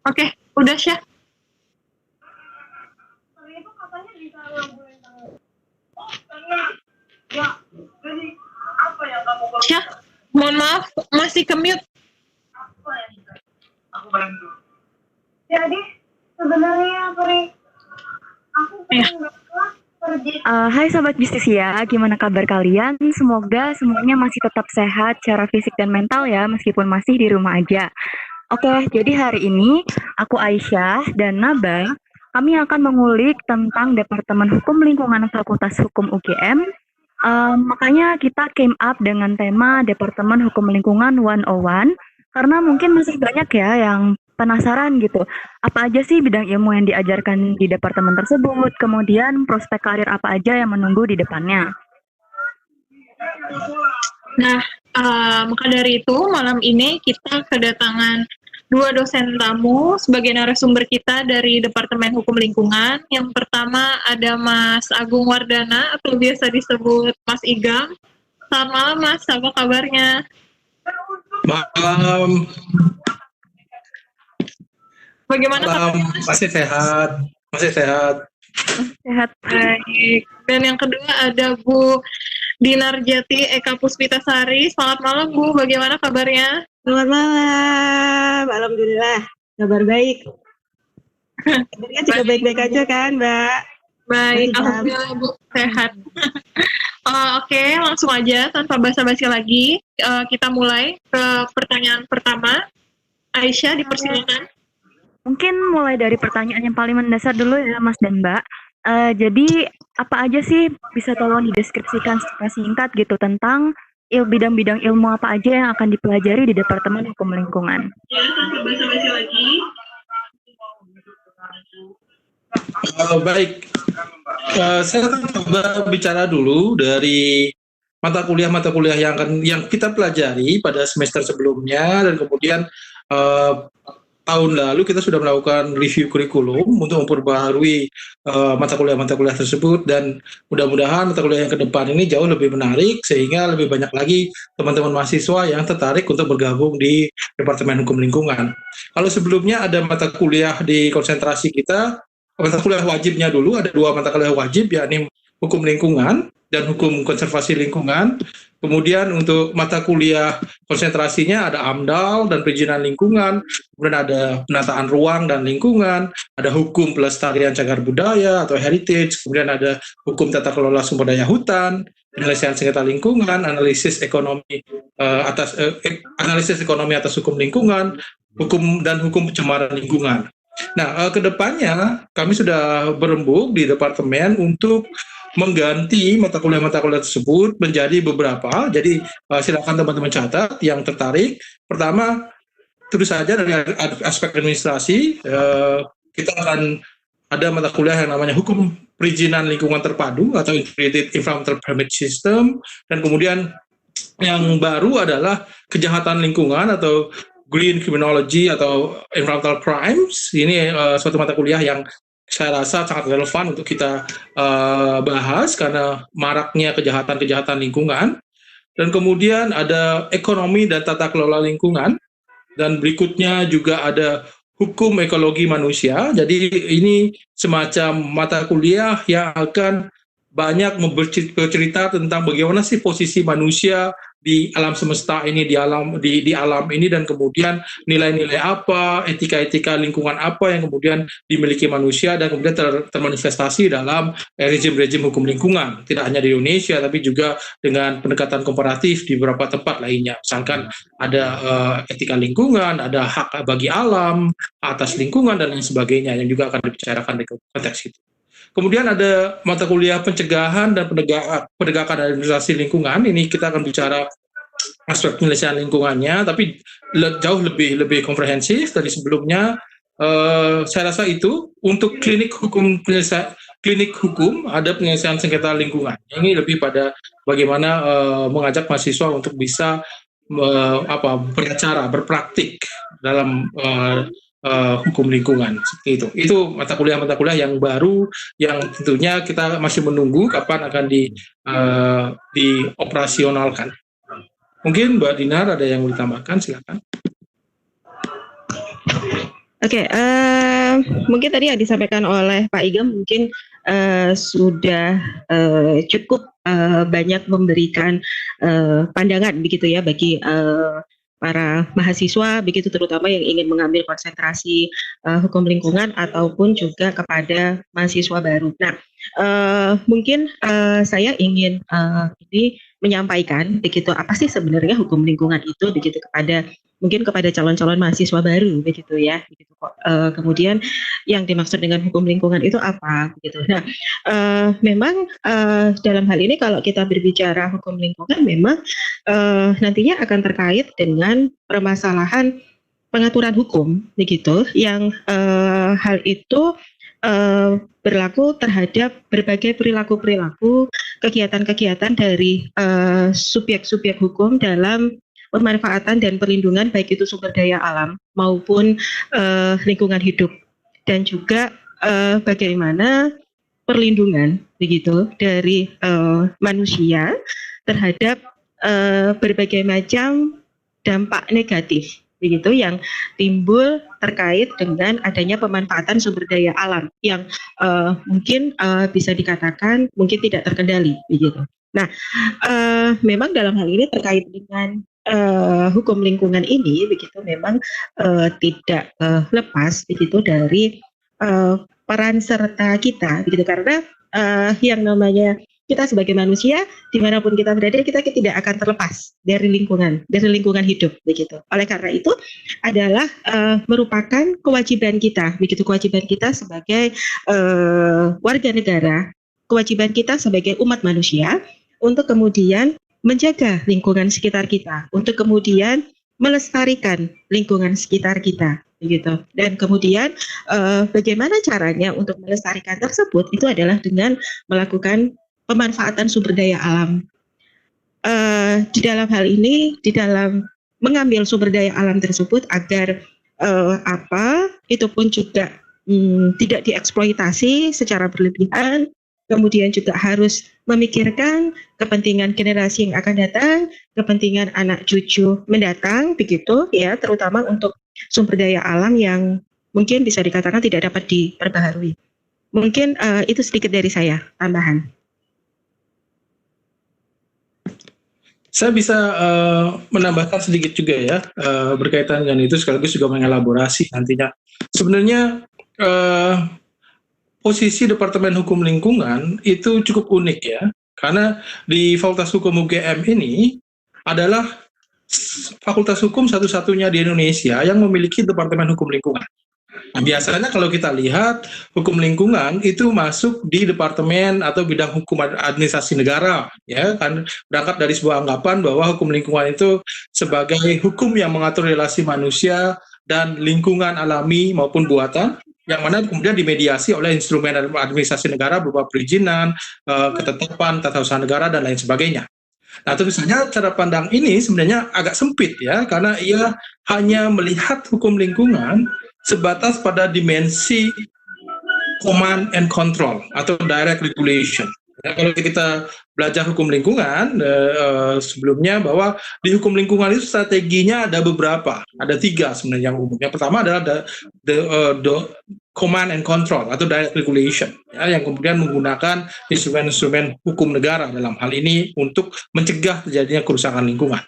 Oke, udah Syah. Itu katanya bisa ngabulin tanggal. Oh, karena ya, jadi apa yang kamu perlu? Syah, mohon maaf, masih ke mute. Apa yang bisa? Aku bantu. Jadi sebenarnya aku pengen banget pergi. Hai Sobat Bisnis ya, gimana kabar kalian? Semoga semuanya masih tetap sehat secara fisik dan mental ya, meskipun masih di rumah aja. Oke, jadi hari ini aku Aisyah dan Naba, kami akan mengulik tentang Departemen Hukum Lingkungan Fakultas Hukum UGM. Makanya kita came up dengan tema Departemen Hukum Lingkungan 101, karena mungkin masih banyak ya yang penasaran gitu. Apa aja sih bidang ilmu yang diajarkan di departemen tersebut, kemudian prospek karir apa aja yang menunggu di depannya. Nah, maka dari itu malam ini kita kedatangan dua dosen tamu sebagai narasumber kita dari Departemen Hukum Lingkungan. Yang pertama ada Mas Agung Wardana atau biasa disebut Mas Igam. Selamat malam Mas, apa kabarnya? Malam. Bagaimana kabarnya Mas? Masih sehat. Sehat. Baik. Dan yang kedua ada Bu Dinarjati Eka Puspitasari. Selamat malam Bu, bagaimana kabarnya? Selamat malam, alhamdulillah, kabar baik. Kabarnya juga baik-baik aja kan, Mbak? Baik, alhamdulillah Bu, sehat. Oke, langsung aja tanpa basa-basi lagi, kita mulai ke pertanyaan pertama. Aisyah, dipersilakan. Mungkin mulai dari pertanyaan yang paling mendasar dulu ya Mas dan Mbak. Jadi apa aja sih, bisa tolong dideskripsikan secara singkat gitu tentang bidang-bidang ilmu apa aja yang akan dipelajari di Departemen Hukum Lingkungan? Ya, tanpa basa-basi lagi. Baik, saya akan coba bicara dulu dari mata kuliah yang kita pelajari pada semester sebelumnya, dan kemudian tahun lalu kita sudah melakukan review kurikulum untuk memperbaharui mata kuliah tersebut, dan mudah-mudahan mata kuliah yang ke depan ini jauh lebih menarik sehingga lebih banyak lagi teman-teman mahasiswa yang tertarik untuk bergabung di Departemen Hukum Lingkungan. Kalau sebelumnya ada mata kuliah di konsentrasi kita, mata kuliah wajibnya dulu ada dua mata kuliah wajib, yakni Hukum Lingkungan dan Hukum Konservasi Lingkungan. Kemudian untuk mata kuliah konsentrasinya ada AMDAL dan perizinan lingkungan, kemudian ada penataan ruang dan lingkungan, ada hukum pelestarian cagar budaya atau heritage, kemudian ada hukum tata kelola sumber daya hutan, penyelesaian sengketa lingkungan, analisis ekonomi atas hukum lingkungan, hukum pencemaran lingkungan. Nah, kedepannya kami sudah berembuk di departemen untuk mengganti mata kuliah tersebut menjadi beberapa. Jadi silakan teman-teman catat yang tertarik. Pertama, tentu saja dari aspek administrasi, kita akan ada mata kuliah yang namanya Hukum Perizinan Lingkungan Terpadu atau Integrated Environmental Permit System, dan kemudian yang baru adalah kejahatan lingkungan atau Green Criminology atau Environmental Crimes. Ini suatu mata kuliah yang saya rasa sangat relevan untuk kita bahas karena maraknya kejahatan lingkungan. Dan kemudian ada ekonomi dan tata kelola lingkungan, dan berikutnya juga ada hukum ekologi manusia. Jadi ini semacam mata kuliah yang akan banyak bercerita tentang bagaimana sih posisi manusia di alam semesta ini, di alam ini, dan kemudian nilai-nilai apa, etika-etika lingkungan apa yang kemudian dimiliki manusia dan kemudian termanifestasi dalam rezim-rezim hukum lingkungan, tidak hanya di Indonesia tapi juga dengan pendekatan komparatif di beberapa tempat lainnya. Misalkan ada etika lingkungan, ada hak bagi alam, atas lingkungan, dan lain sebagainya yang juga akan dibicarakan di konteks itu. Kemudian ada mata kuliah pencegahan dan penegakan administrasi lingkungan. Ini kita akan bicara aspek penyelesaian lingkungannya, tapi jauh lebih komprehensif dari sebelumnya. Saya rasa itu untuk klinik hukum ada penyelesaian sengketa lingkungan. Ini lebih pada bagaimana mengajak mahasiswa untuk bisa berpraktik dalam hukum lingkungan, seperti itu. Itu mata kuliah yang baru yang tentunya kita masih menunggu kapan akan dioperasionalkan. Mungkin Mbak Dinar ada yang mau ditambahkan, silakan. Oke, mungkin tadi yang disampaikan oleh Pak Igam mungkin sudah cukup banyak memberikan pandangan begitu ya bagi para mahasiswa begitu, terutama yang ingin mengambil konsentrasi hukum lingkungan ataupun juga kepada mahasiswa baru. Nah, mungkin saya ingin ini menyampaikan begitu apa sih sebenarnya hukum lingkungan itu begitu kepada mungkin kepada calon-calon mahasiswa baru begitu ya, begitu kok. Kemudian yang dimaksud dengan hukum lingkungan itu apa begitu. Nah, memang dalam hal ini kalau kita berbicara hukum lingkungan memang nantinya akan terkait dengan permasalahan pengaturan hukum begitu yang hal itu berlaku terhadap berbagai perilaku-perilaku, kegiatan-kegiatan dari subjek-subjek hukum dalam pemanfaatan dan perlindungan baik itu sumber daya alam maupun lingkungan hidup, dan juga bagaimana perlindungan begitu dari manusia terhadap berbagai macam dampak negatif begitu yang timbul terkait dengan adanya pemanfaatan sumber daya alam yang mungkin bisa dikatakan mungkin tidak terkendali begitu. Nah, memang dalam hal ini terkait dengan hukum lingkungan ini begitu memang tidak lepas begitu dari peran serta kita begitu, karena yang namanya kita sebagai manusia dimanapun kita berada kita tidak akan terlepas dari lingkungan hidup begitu. Oleh karena itu adalah merupakan kewajiban kita begitu, kewajiban kita sebagai warga negara, kewajiban kita sebagai umat manusia untuk kemudian menjaga lingkungan sekitar kita, untuk kemudian melestarikan lingkungan sekitar kita begitu. Dan kemudian bagaimana caranya untuk melestarikan tersebut itu adalah dengan melakukan pemanfaatan sumber daya alam. Di dalam hal ini, di dalam mengambil sumber daya alam tersebut agar itu pun juga tidak dieksploitasi secara berlebihan, kemudian juga harus memikirkan kepentingan generasi yang akan datang, kepentingan anak cucu mendatang begitu ya, terutama untuk sumber daya alam yang mungkin bisa dikatakan tidak dapat diperbaharui. Mungkin itu sedikit dari saya tambahan. Saya bisa menambahkan sedikit juga ya berkaitan dengan itu, sekaligus juga mengelaborasi nantinya. Sebenarnya posisi Departemen Hukum Lingkungan itu cukup unik ya, karena di Fakultas Hukum UGM ini adalah fakultas hukum satu-satunya di Indonesia yang memiliki Departemen Hukum Lingkungan. Nah, biasanya kalau kita lihat hukum lingkungan itu masuk di departemen atau bidang hukum administrasi negara, ya kan, berangkat dari sebuah anggapan bahwa hukum lingkungan itu sebagai hukum yang mengatur relasi manusia dan lingkungan alami maupun buatan, yang mana kemudian dimediasi oleh instrumen administrasi negara berupa perizinan, ketetapan, tata usaha negara, dan lain sebagainya. Nah, tentu saja cara pandang ini sebenarnya agak sempit ya, karena ia hanya melihat hukum lingkungan sebatas pada dimensi command and control atau direct regulation. Ya, kalau kita belajar hukum lingkungan sebelumnya, bahwa di hukum lingkungan itu strateginya ada beberapa, ada 3 sebenarnya yang umum. Yang pertama adalah the command and control atau direct regulation, ya, yang kemudian menggunakan instrumen-instrumen hukum negara dalam hal ini untuk mencegah terjadinya kerusakan lingkungan.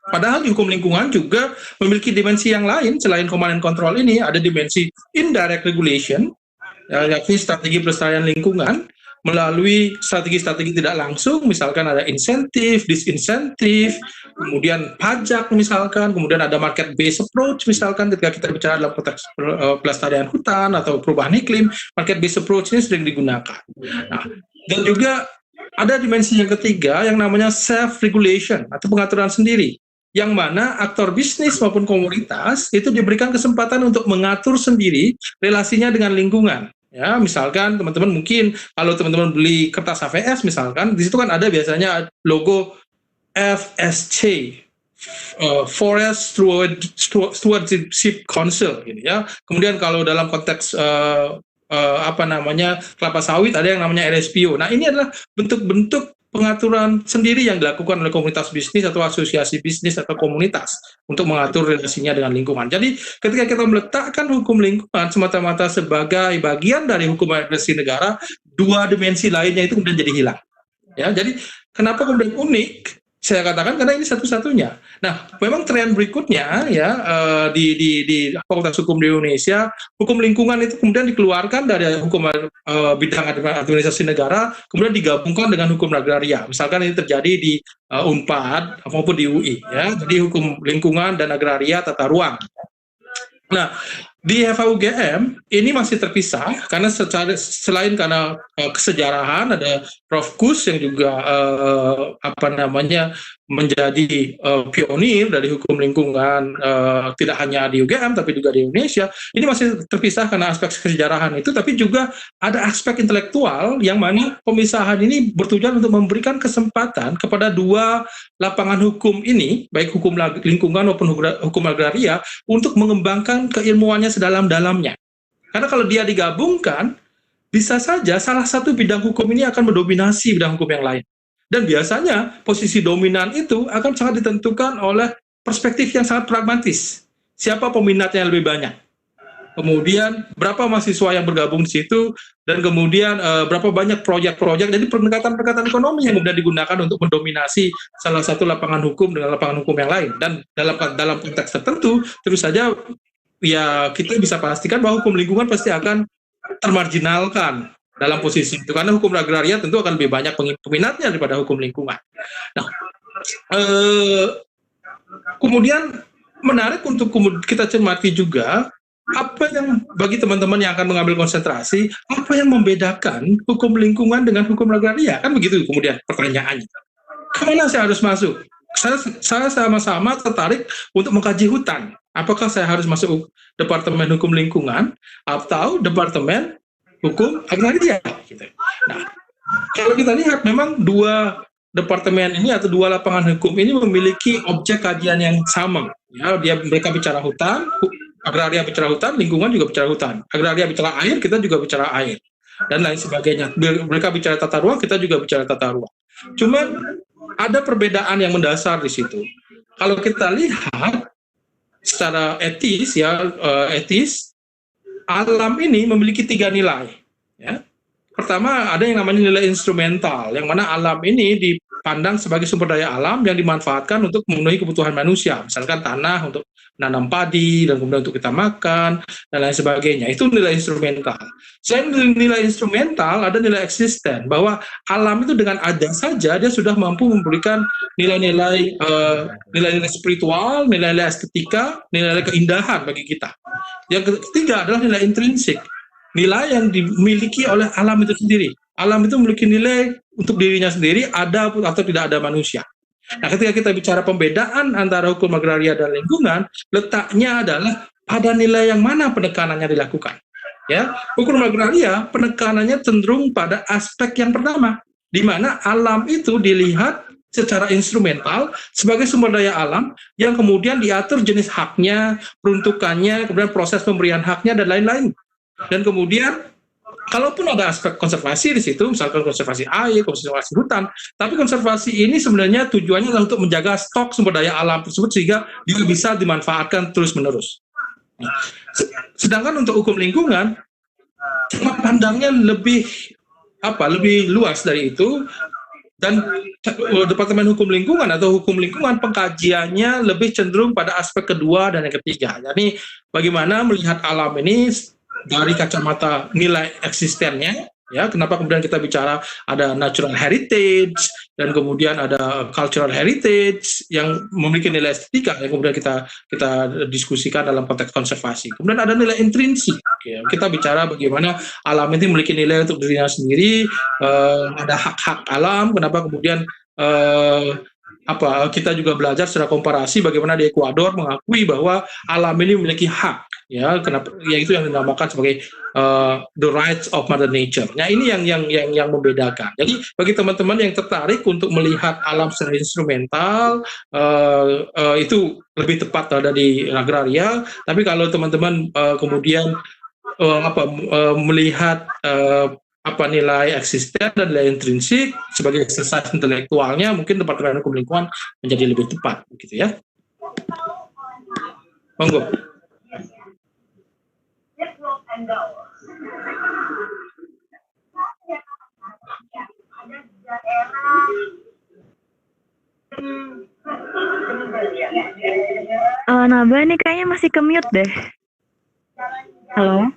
Padahal di hukum lingkungan juga memiliki dimensi yang lain selain command and control ini, ada dimensi indirect regulation, yakni strategi pelestarian lingkungan melalui strategi-strategi tidak langsung, misalkan ada insentif, disinsentif, kemudian pajak misalkan, kemudian ada market based approach misalkan ketika kita bicara dalam konteks pelestarian hutan atau perubahan iklim, market based approach ini sering digunakan. Nah, dan juga ada dimensi yang ketiga yang namanya self regulation atau pengaturan sendiri, yang mana aktor bisnis maupun komunitas itu diberikan kesempatan untuk mengatur sendiri relasinya dengan lingkungan. Ya, misalkan teman-teman mungkin kalau teman-teman beli kertas HVS misalkan, di situ kan ada biasanya logo FSC, Forest Stewardship Council, gitu ya. Kemudian kalau dalam konteks kelapa sawit ada yang namanya RSPO. Nah, ini adalah bentuk-bentuk pengaturan sendiri yang dilakukan oleh komunitas bisnis atau asosiasi bisnis atau komunitas untuk mengatur relasinya dengan lingkungan. Jadi ketika kita meletakkan hukum lingkungan semata-mata sebagai bagian dari hukum administrasi negara, dua dimensi lainnya itu kemudian jadi hilang. Ya, jadi kenapa kemudian unik? Saya katakan karena ini satu-satunya. Nah, memang tren berikutnya ya di Fakultas Hukum di Indonesia, hukum lingkungan itu kemudian dikeluarkan dari hukum bidang administrasi negara, kemudian digabungkan dengan hukum agraria. Misalkan ini terjadi di Unpad maupun di UI ya. Jadi hukum lingkungan dan agraria tata ruang. Nah, di FHUGM ini masih terpisah karena selain karena kesejarahan, ada Prof. Kus yang juga menjadi pionir dari hukum lingkungan tidak hanya di UGM tapi juga di Indonesia. Ini masih terpisah karena aspek kesejarahan itu, tapi juga ada aspek intelektual yang mana pemisahan ini bertujuan untuk memberikan kesempatan kepada dua lapangan hukum ini, baik hukum lingkungan maupun hukum agraria, untuk mengembangkan keilmuannya sedalam-dalamnya. Karena kalau dia digabungkan, bisa saja salah satu bidang hukum ini akan mendominasi bidang hukum yang lain. Dan biasanya posisi dominan itu akan sangat ditentukan oleh perspektif yang sangat pragmatis. Siapa peminatnya yang lebih banyak? Kemudian berapa mahasiswa yang bergabung di situ, dan kemudian berapa banyak proyek-proyek. Jadi pendekatan-pendekatan ekonomi yang kemudian digunakan untuk mendominasi salah satu lapangan hukum dengan lapangan hukum yang lain. Dan dalam konteks tertentu, terus saja ya kita bisa pastikan bahwa hukum lingkungan pasti akan termarginalkan dalam posisi itu, karena hukum agraria tentu akan lebih banyak peminatnya daripada hukum lingkungan. Nah, kemudian menarik untuk kita cermati juga apa yang bagi teman-teman yang akan mengambil konsentrasi, apa yang membedakan hukum lingkungan dengan hukum agraria, kan begitu kemudian pertanyaannya. Kemana saya harus masuk? Saya sama-sama tertarik untuk mengkaji hutan. Apakah saya harus masuk Departemen Hukum Lingkungan atau Departemen Hukum Agraria? Gitu. Nah, kalau kita lihat memang dua departemen ini atau dua lapangan hukum ini memiliki objek kajian yang sama. Ya, mereka bicara hutan, agraria bicara hutan, lingkungan juga bicara hutan. Agraria bicara air, kita juga bicara air, dan lain sebagainya. Mereka bicara tata ruang, kita juga bicara tata ruang. Cuman ada perbedaan yang mendasar di situ. Kalau kita lihat secara etis, alam ini memiliki 3 nilai. Ya. Pertama, ada yang namanya nilai instrumental, yang mana alam ini dipandang sebagai sumber daya alam yang dimanfaatkan untuk memenuhi kebutuhan manusia. Misalkan tanah untuk menanam padi, dan kemudian untuk kita makan, dan lain sebagainya. Itu nilai instrumental. Selain nilai instrumental, ada nilai eksisten, bahwa alam itu dengan ada saja, dia sudah mampu memberikan nilai-nilai spiritual, nilai-nilai estetika, nilai-nilai keindahan bagi kita. Yang ketiga adalah nilai intrinsik, nilai yang dimiliki oleh alam itu sendiri. Alam itu memiliki nilai untuk dirinya sendiri, ada atau tidak ada manusia. Nah, ketika kita bicara pembedaan antara hukum agraria dan lingkungan, letaknya adalah pada nilai yang mana penekanannya dilakukan. Ya, hukum agraria penekanannya cenderung pada aspek yang pertama, di mana alam itu dilihat secara instrumental sebagai sumber daya alam yang kemudian diatur jenis haknya, peruntukannya, kemudian proses pemberian haknya, dan lain-lain. Dan kemudian kalaupun ada aspek konservasi di situ, misalkan konservasi air, konservasi hutan, tapi konservasi ini sebenarnya tujuannya adalah untuk menjaga stok sumber daya alam tersebut sehingga dia bisa dimanfaatkan terus-menerus. Sedangkan untuk hukum lingkungan, cara pandangnya lebih luas dari itu, dan Departemen Hukum Lingkungan atau hukum lingkungan pengkajiannya lebih cenderung pada aspek kedua dan yang ketiga. Jadi bagaimana melihat alam ini dari kacamata nilai eksistennya, ya, kenapa kemudian kita bicara ada natural heritage dan kemudian ada cultural heritage yang memiliki nilai estetika yang kemudian kita diskusikan dalam konteks konservasi. Kemudian ada nilai intrinsik, ya. Kita bicara bagaimana alam ini memiliki nilai untuk dirinya sendiri, ada hak-hak alam, kenapa kemudian kita juga belajar secara komparasi bagaimana di Ekuador mengakui bahwa alam ini memiliki hak, ya, kenapa, ya, itu yang dinamakan sebagai the rights of Mother Nature. Nah, ini yang membedakan. Jadi bagi teman-teman yang tertarik untuk melihat alam secara instrumental, itu lebih tepat ada di agraria. Tapi kalau teman-teman kemudian melihat apa nilai eksisten dan nilai intrinsik sebagai exercise intelektualnya, mungkin Departemen Hukum Lingkungan menjadi lebih tepat, begitu ya. Monggo. Naba nih kayaknya masih ke-mute deh. Halo?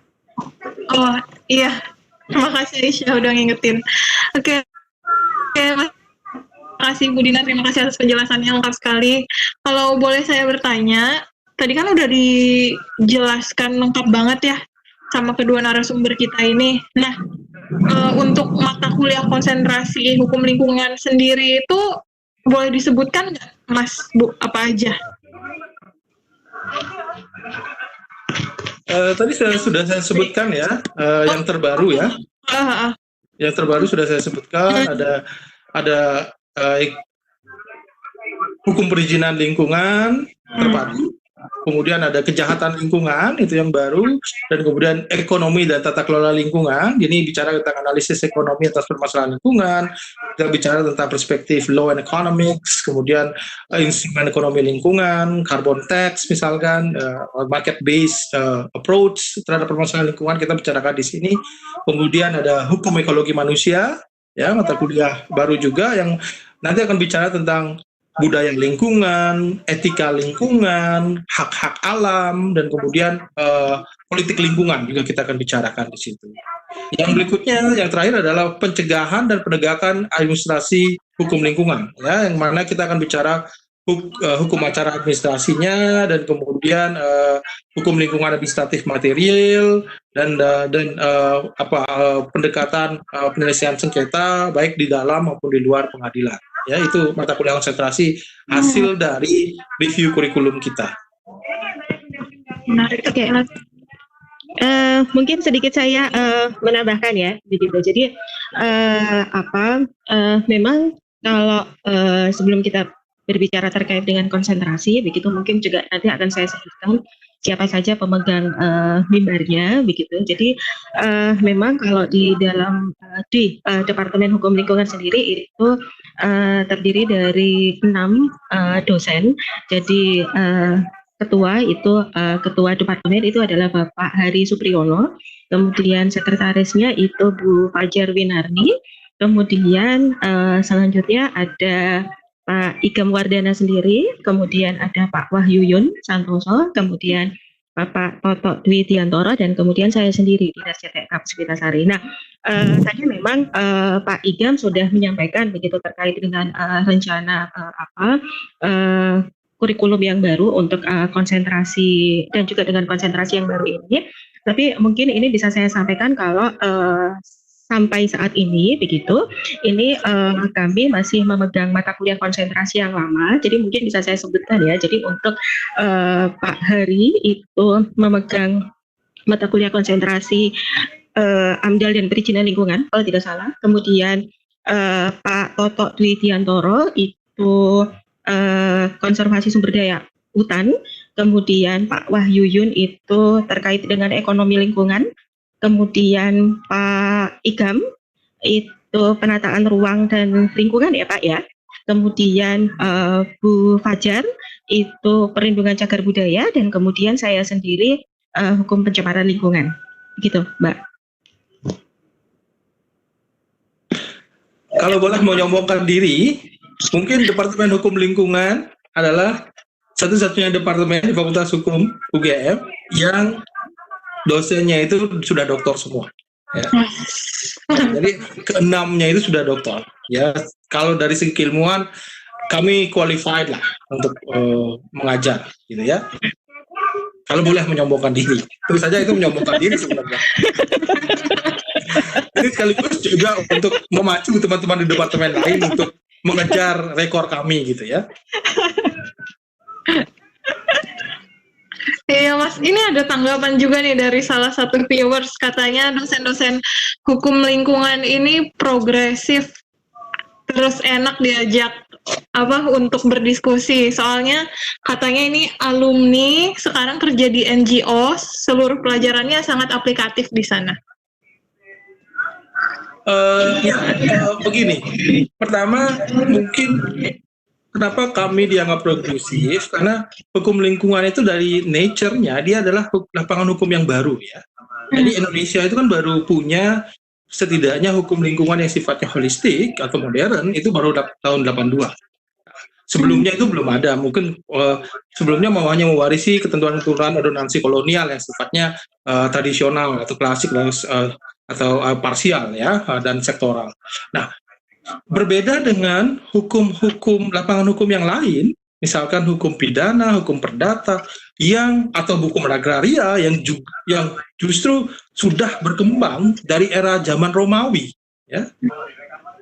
Oh iya, terima kasih Aisyah udah ngingetin. Oke, terima kasih Bu Dina, terima kasih atas penjelasannya lengkap sekali. Kalau boleh saya bertanya, tadi kan udah dijelaskan lengkap banget ya sama kedua narasumber kita ini. Nah, untuk mata kuliah konsentrasi hukum lingkungan sendiri itu boleh disebutkan nggak, Mas, Bu, apa aja? Tadi sudah saya sebutkan ya, yang terbaru ya. Yang terbaru sudah saya sebutkan, ada hukum perizinan lingkungan terpadu, kemudian ada kejahatan lingkungan, itu yang baru, dan kemudian ekonomi dan tata kelola lingkungan. Ini bicara tentang analisis ekonomi atas permasalahan lingkungan, kita bicara tentang perspektif law and economics, kemudian instrumen ekonomi lingkungan, carbon tax misalkan, market based approach terhadap permasalahan lingkungan kita bicarakan di sini. Kemudian ada hukum ekologi manusia, ya, mata kuliah baru juga yang nanti akan bicara tentang budaya lingkungan, etika lingkungan, hak-hak alam, dan kemudian politik lingkungan juga kita akan bicarakan di situ. Yang berikutnya, yang terakhir adalah pencegahan dan penegakan administrasi hukum lingkungan, ya, yang mana kita akan bicara hukum acara administrasinya, dan kemudian hukum lingkungan administratif material, dan pendekatan penyelesaian sengketa baik di dalam maupun di luar pengadilan. Ya, itu mata kuliah konsentrasi hasil dari review kurikulum kita. Menarik. Oke. Mungkin sedikit saya menambahkan ya, begitu. Jadi memang kalau sebelum kita berbicara terkait dengan konsentrasi, begitu, mungkin juga nanti akan saya sebutkan siapa saja pemegang mimbarnya, begitu. Jadi memang kalau di dalam di Departemen Hukum Lingkungan sendiri itu terdiri dari 6 dosen. Jadi ketua departemen itu adalah Bapak Hari Supriyono, kemudian sekretarisnya itu Bu Fajar Winarni, kemudian selanjutnya ada Pak Igam Wardana sendiri, kemudian ada Pak Wahyuyun Santoso, kemudian Bapak Toto Dwi Diantoro, dan kemudian saya sendiri Dinas CTK Puspitasari. Nah, tadi memang Pak Igam sudah menyampaikan begitu terkait dengan rencana kurikulum yang baru untuk konsentrasi, dan juga dengan konsentrasi yang baru ini. Tapi mungkin ini bisa saya sampaikan kalau sampai saat ini begitu, ini kami masih memegang mata kuliah konsentrasi yang lama. Jadi mungkin bisa saya sebutkan ya. Jadi untuk Pak Hari itu memegang mata kuliah konsentrasi AMDAL dan perizinan lingkungan kalau tidak salah. Kemudian Pak Toto Dwi Diantoro itu konservasi sumber daya hutan. Kemudian Pak Wahyuyun itu terkait dengan ekonomi lingkungan. Kemudian Pak Igam itu penataan ruang dan lingkungan ya Pak ya. Kemudian Bu Fajar itu perlindungan cagar budaya, dan kemudian saya sendiri hukum pencemaran lingkungan. Begitu, Mbak. Kalau boleh menyombongkan diri, mungkin Departemen Hukum Lingkungan adalah satu-satunya departemen di Fakultas Hukum UGM yang dosennya itu sudah doktor semua. Ya. Jadi keenamnya itu sudah doktor. Ya, kalau dari segi keilmuan kami qualified lah untuk mengajar, gitu ya. Kalau boleh menyombongkan diri, terus saja itu menyombongkan diri sebenarnya. Ini sekaligus juga untuk memacu teman-teman di departemen lain untuk mengejar rekor kami, gitu ya. Iya Mas, ini ada tanggapan juga nih dari salah satu viewers, katanya dosen-dosen hukum lingkungan ini progresif, terus enak diajak untuk berdiskusi. Soalnya katanya ini alumni sekarang kerja di NGO, seluruh pelajarannya sangat aplikatif di sana. Begini, pertama mungkin kenapa kami dianggap progresif, karena hukum lingkungan itu dari nature-nya dia adalah lapangan hukum yang baru ya. Jadi Indonesia itu kan baru punya setidaknya hukum lingkungan yang sifatnya holistik atau modern itu baru tahun 82. Sebelumnya itu belum ada, mungkin sebelumnya hanya mewarisi ketentuan-ketentuan ordonansi kolonial yang sifatnya tradisional atau klasik atau parsial ya dan sektoral. Nah, berbeda dengan hukum-hukum lapangan hukum yang lain, misalkan hukum pidana, hukum perdata, atau hukum agraria yang justru sudah berkembang dari era zaman Romawi, ya,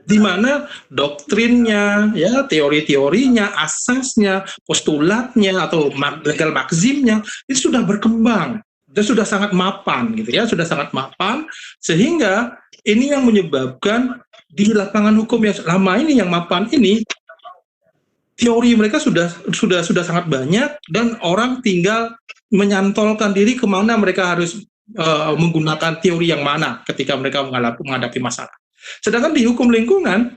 di mana doktrinnya, ya, teori-teorinya, asasnya, postulatnya atau legal maximnya itu sudah berkembang. Dan sudah sangat mapan gitu ya, sudah sangat mapan sehingga ini yang menyebabkan di lapangan hukum yang lama ini yang mapan ini teori mereka sudah sangat banyak dan orang tinggal menyantolkan diri kemana mereka harus menggunakan teori yang mana ketika mereka menghadapi masalah. Sedangkan di hukum lingkungan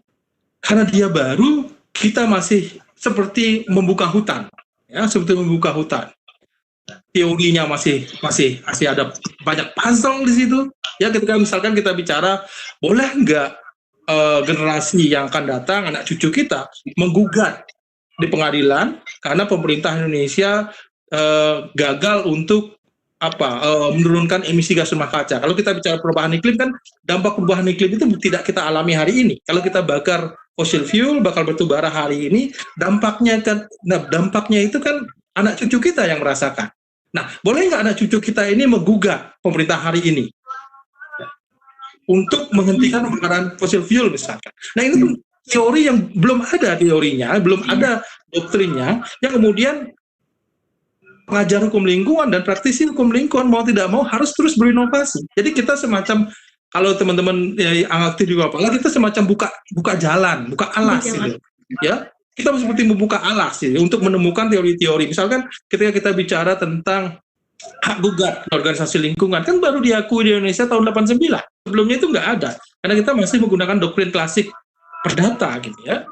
karena dia baru kita masih seperti membuka hutan ya, seperti membuka hutan. Teorinya masih ada banyak puzzle di situ. Ya, ketika misalkan kita bicara, boleh nggak generasi yang akan datang, anak cucu kita, menggugat di pengadilan karena pemerintah Indonesia gagal untuk menurunkan emisi gas rumah kaca. Kalau kita bicara perubahan iklim kan, dampak perubahan iklim itu tidak kita alami hari ini. Kalau kita bakar fossil fuel, bakal batu bara hari ini, dampaknya itu kan anak cucu kita yang merasakan. Nah, boleh nggak anak cucu kita ini menggugat pemerintah hari ini untuk menghentikan pembakaran fosil fuel misalkan. Nah, ini kan teori yang belum ada teorinya, belum ada doktrinnya, yang kemudian pengajar hukum lingkungan dan praktisi hukum lingkungan mau tidak mau harus terus berinovasi. Jadi kita semacam, kalau teman-teman yang aktif di kepala, kita semacam buka jalan, buka alas gitu. Ya. Kita seperti membuka alas ya, untuk menemukan teori-teori. Misalkan ketika kita bicara tentang hak gugat organisasi lingkungan, kan baru diakui di Indonesia tahun 89. Sebelumnya itu nggak ada, karena kita masih menggunakan doktrin klasik perdata gitu ya.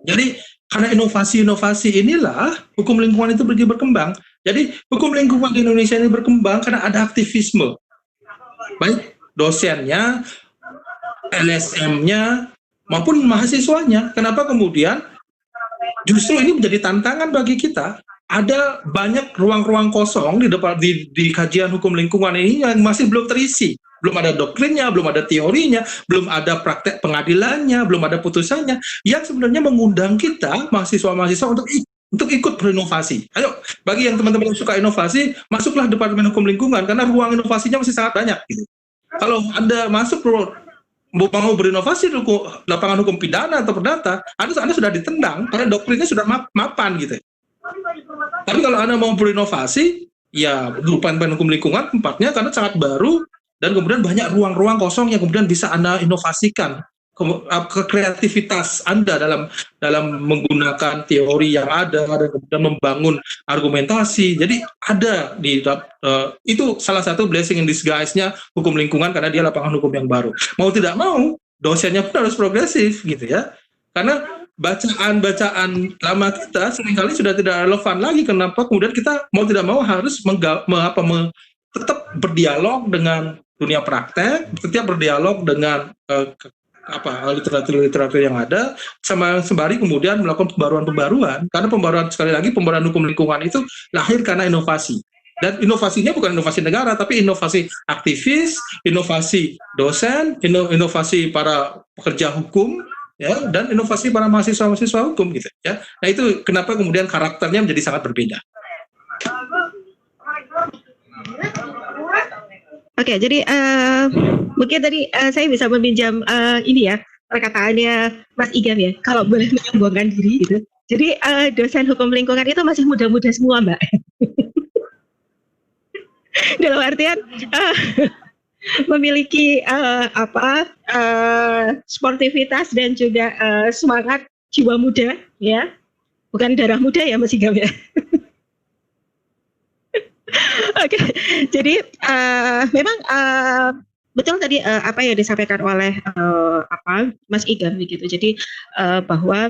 Jadi karena inovasi-inovasi inilah hukum lingkungan itu berkembang. Jadi hukum lingkungan di Indonesia ini berkembang karena ada aktivisme. Baik dosennya, LSM-nya, maupun mahasiswanya. Kenapa kemudian justru ini menjadi tantangan bagi kita. Ada banyak ruang-ruang kosong di kajian hukum lingkungan ini yang masih belum terisi. Belum ada doktrinnya, belum ada teorinya, belum ada praktek pengadilannya, belum ada putusannya, yang sebenarnya mengundang kita, mahasiswa-mahasiswa, untuk ikut berinovasi. Ayo, bagi yang teman-teman yang suka inovasi, masuklah Departemen Hukum Lingkungan, karena ruang inovasinya masih sangat banyak. Gitu. Kalau Anda masuk mau berinovasi di lapangan hukum pidana atau perdata, Anda sudah ditendang karena doktrinnya sudah mapan gitu. Tapi kalau Anda mau berinovasi, ya Departemen Hukum Lingkungan tempatnya karena sangat baru dan kemudian banyak ruang-ruang kosong yang kemudian bisa Anda inovasikan ke kreativitas Anda dalam menggunakan teori yang ada dan kemudian membangun argumentasi. Jadi ada itu salah satu blessing in disguise-nya hukum lingkungan karena dia lapangan hukum yang baru. Mau tidak mau, dosennya pun harus progresif gitu ya. Karena bacaan lama kita seringkali sudah tidak relevan lagi. Kenapa kemudian kita mau tidak mau harus tetap berdialog dengan dunia praktek, tetap berdialog dengan literatur yang ada, sembari kemudian melakukan pembaruan karena pembaruan hukum lingkungan itu lahir karena inovasi, dan inovasinya bukan inovasi negara tapi inovasi aktivis, inovasi dosen, inovasi para pekerja hukum ya, dan inovasi para mahasiswa hukum gitu ya. Nah, itu kenapa kemudian karakternya menjadi sangat berbeda. Oke, jadi mungkin tadi saya bisa meminjam ini ya perkataannya Mas Igam ya, kalau boleh menyombongkan diri gitu. Jadi dosen hukum lingkungan itu masih muda-muda semua, Mbak. Dalam artian memiliki sportivitas dan juga semangat jiwa muda ya, bukan darah muda ya Mas Igam ya. Oke, jadi memang betul tadi apa yang disampaikan oleh Mas Igam begitu. Jadi bahwa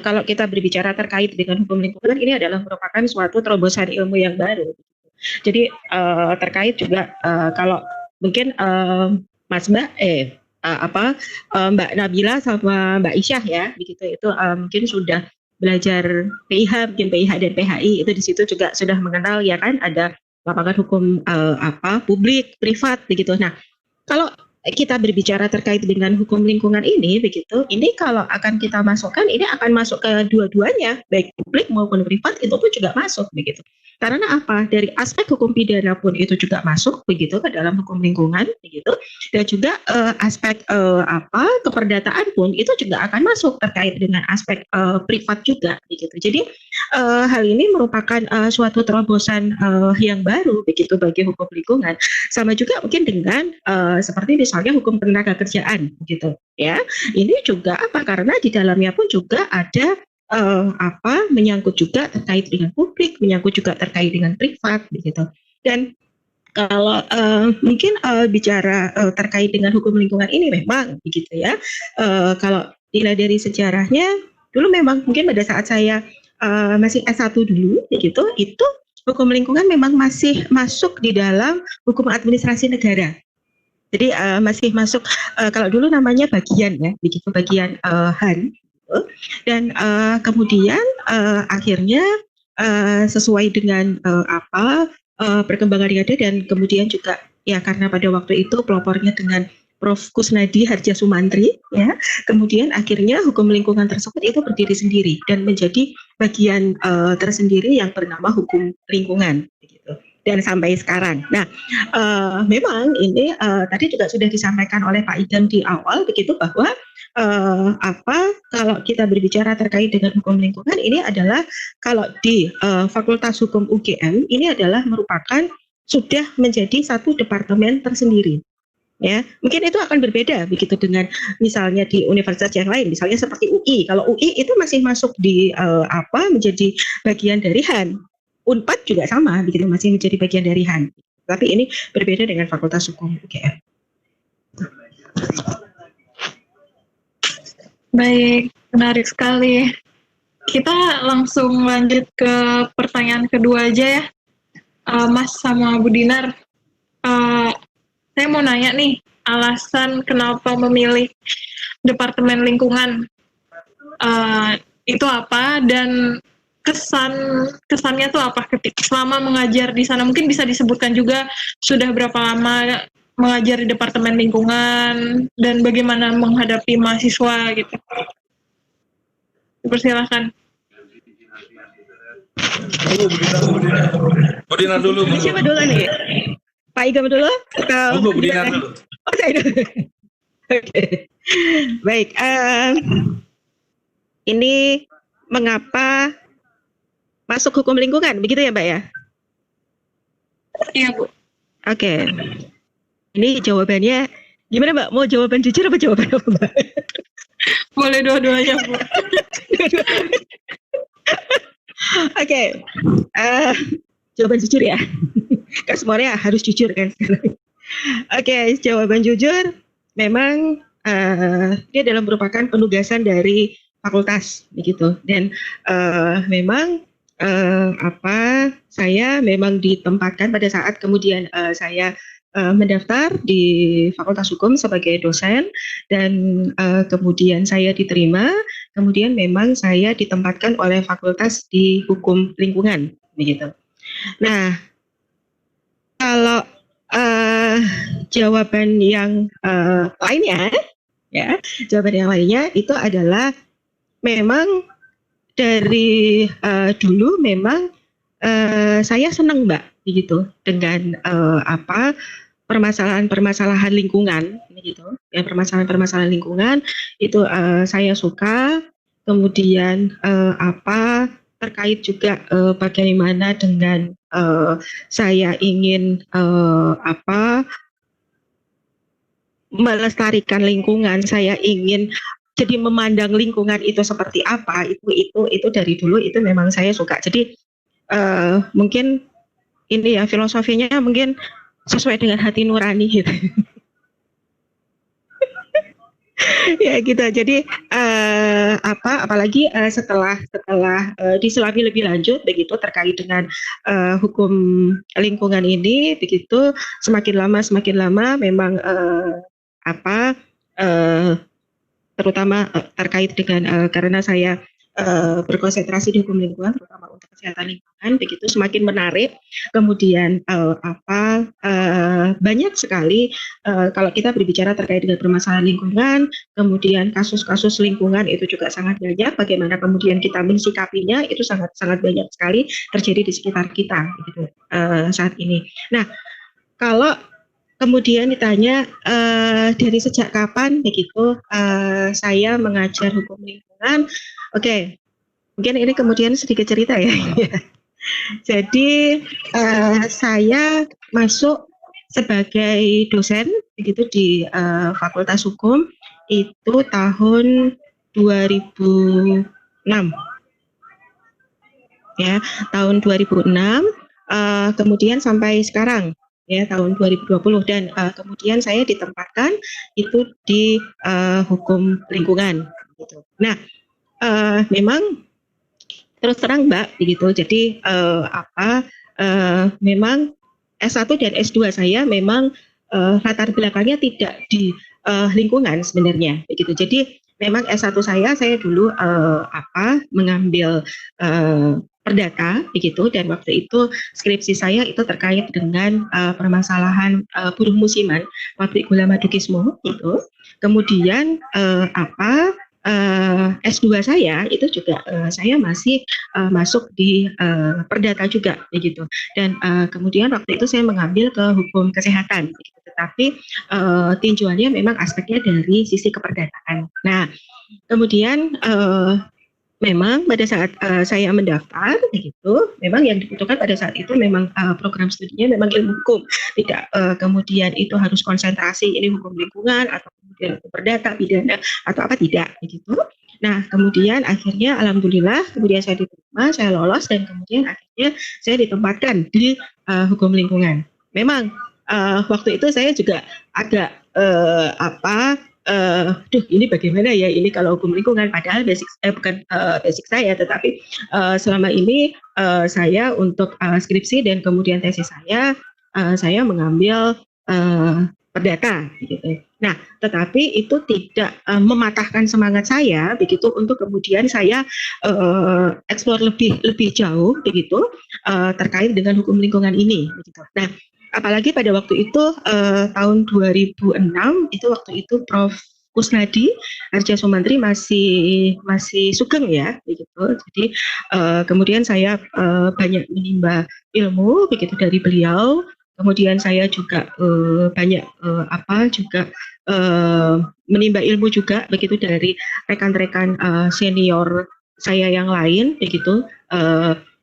kalau kita berbicara terkait dengan hukum lingkungan, ini adalah merupakan suatu terobosan ilmu yang baru. Jadi terkait juga kalau mungkin Mbak Nabila sama Mbak Isyah ya, begitu itu mungkin sudah belajar PIH, mungkin PIH dan PHI itu di situ juga sudah mengenal ya kan, ada lapangan hukum publik, privat begitu. Nah, kalau kita berbicara terkait dengan hukum lingkungan ini begitu, ini kalau akan kita masukkan, ini akan masuk ke dua-duanya, baik publik maupun privat itu pun juga masuk begitu. Karena apa? Dari aspek hukum pidana pun itu juga masuk begitu ke dalam hukum lingkungan begitu, dan juga aspek keperdataan pun itu juga akan masuk terkait dengan aspek privat juga begitu. Jadi hal ini merupakan suatu terobosan yang baru begitu bagi hukum lingkungan. Sama juga mungkin dengan seperti misalnya hukum tenaga kerjaan gitu ya. Ini juga apa? Karena di dalamnya pun juga ada menyangkut juga terkait dengan publik, menyangkut juga terkait dengan privat begitu. Dan kalau mungkin bicara terkait dengan hukum lingkungan ini memang begitu ya. Kalau dilihat dari sejarahnya, dulu memang mungkin pada saat saya masih S1 dulu begitu, itu hukum lingkungan memang masih masuk di dalam hukum administrasi negara. Jadi masih masuk kalau dulu namanya bagian ya, begitu bagian HAN. Dan kemudian akhirnya sesuai dengan perkembangan yang ada, dan kemudian juga ya karena pada waktu itu pelopornya dengan Prof. Kusnadi Harja Sumantri ya, kemudian akhirnya hukum lingkungan tersebut itu berdiri sendiri dan menjadi bagian tersendiri yang bernama hukum lingkungan begitu. Dan sampai sekarang. Nah, memang ini tadi juga sudah disampaikan oleh Pak Idam di awal begitu, bahwa kalau kita berbicara terkait dengan hukum lingkungan, ini adalah kalau di Fakultas Hukum UGM ini adalah merupakan sudah menjadi satu departemen tersendiri. Ya, mungkin itu akan berbeda begitu dengan misalnya di universitas yang lain, misalnya seperti UI. Kalau UI itu masih masuk di menjadi bagian dari HAN. Unpad juga sama begitu, masih menjadi bagian dari HAN. Tapi ini berbeda dengan Fakultas Hukum UGM. Baik, menarik sekali. Kita langsung lanjut ke pertanyaan kedua aja ya, Mas sama Bu Dinar. Saya mau nanya nih, alasan kenapa memilih Departemen Lingkungan itu apa, dan kesannya tuh apa selama mengajar di sana? Mungkin bisa disebutkan juga sudah berapa lama mengajar di Departemen Lingkungan dan bagaimana menghadapi mahasiswa gitu. Persilahkan. Bu Dinar dulu. Siapa dulu nih? Pak Igam dulu? Bu Dinar dulu. Oh, saya dulu. Oke. Baik. Ini mengapa masuk hukum lingkungan? Begitu ya, Mbak ya? Iya, Bu. Oke. Ini jawabannya gimana, Mbak? Mau jawaban jujur apa jawaban apa, Mbak? Boleh dua-duanya, Bu. Oke. Jawaban jujur ya. Kan semuanya harus jujur kan sekarang. Oke, jawaban jujur memang dia dalam merupakan penugasan dari fakultas begitu. Dan memang saya memang ditempatkan pada saat kemudian saya mendaftar di Fakultas Hukum sebagai dosen, dan kemudian saya diterima, kemudian memang saya ditempatkan oleh fakultas di hukum lingkungan begitu. Nah, kalau jawaban yang lainnya ya, jawaban yang lainnya itu adalah memang dari dulu memang saya senang, Mbak, begitu dengan permasalahan-permasalahan lingkungan, gitu. Ya, permasalahan-permasalahan lingkungan itu saya suka. Kemudian terkait juga bagaimana dengan saya ingin melestarikan lingkungan, saya ingin jadi memandang lingkungan itu seperti apa, itu dari dulu itu memang saya suka. Jadi mungkin ini ya filosofinya mungkin sesuai dengan hati nurani gitu. Ya gitu. Jadi apalagi setelah diselami lebih lanjut begitu terkait dengan hukum lingkungan ini begitu semakin lama memang eh, terutama terkait dengan karena saya berkonsentrasi di hukum lingkungan terutama untuk kesehatan lingkungan begitu semakin menarik kemudian banyak sekali kalau kita berbicara terkait dengan permasalahan lingkungan kemudian kasus-kasus lingkungan itu juga sangat banyak bagaimana kemudian kita mensikapinya itu sangat banyak sekali terjadi di sekitar kita gitu saat ini. Nah kalau kemudian ditanya dari sejak kapan begitu saya mengajar hukum lingkungan. Oke, mungkin ini kemudian sedikit cerita ya. Jadi saya masuk sebagai dosen begitu di Fakultas Hukum itu tahun 2006. Ya, tahun 2006 kemudian sampai sekarang ya tahun 2020 dan kemudian saya ditempatkan itu di hukum lingkungan gitu. Nah, memang terus terang Mbak begitu. Jadi memang S1 dan S2 saya memang latar belakangnya tidak di lingkungan sebenarnya begitu. Jadi memang S1 saya dulu mengambil perdata begitu dan waktu itu skripsi saya itu terkait dengan permasalahan buruh musiman pabrik gula Madukismo gitu. Kemudian S2 saya itu juga saya masih masuk di perdata juga begitu dan kemudian waktu itu saya mengambil ke hukum kesehatan begitu. Tetapi tinjauannya memang aspeknya dari sisi keperdataan. Nah kemudian memang pada saat saya mendaftar begitu, memang yang dibutuhkan pada saat itu memang program studinya memang ilmu hukum, tidak kemudian itu harus konsentrasi ini hukum lingkungan atau kemudian hukum perdata, pidana atau apa tidak begitu. Nah kemudian akhirnya alhamdulillah kemudian saya diterima, saya lolos dan kemudian akhirnya saya ditempatkan di hukum lingkungan. Memang waktu itu saya juga agak ini bagaimana ya ini kalau hukum lingkungan padahal bukan basic saya tetapi selama ini saya untuk skripsi dan kemudian tesis saya mengambil perdata gitu. Nah, tetapi itu tidak mematahkan semangat saya begitu untuk kemudian saya eksplor lebih jauh begitu terkait dengan hukum lingkungan ini begitu. Nah, apalagi pada waktu itu tahun 2006 itu waktu itu Prof. Kusnadi Harja Sumantri masih sugeng ya begitu. Jadi kemudian saya banyak menimba ilmu begitu dari beliau. Kemudian saya juga banyak menimba ilmu juga begitu dari rekan-rekan senior saya yang lain begitu.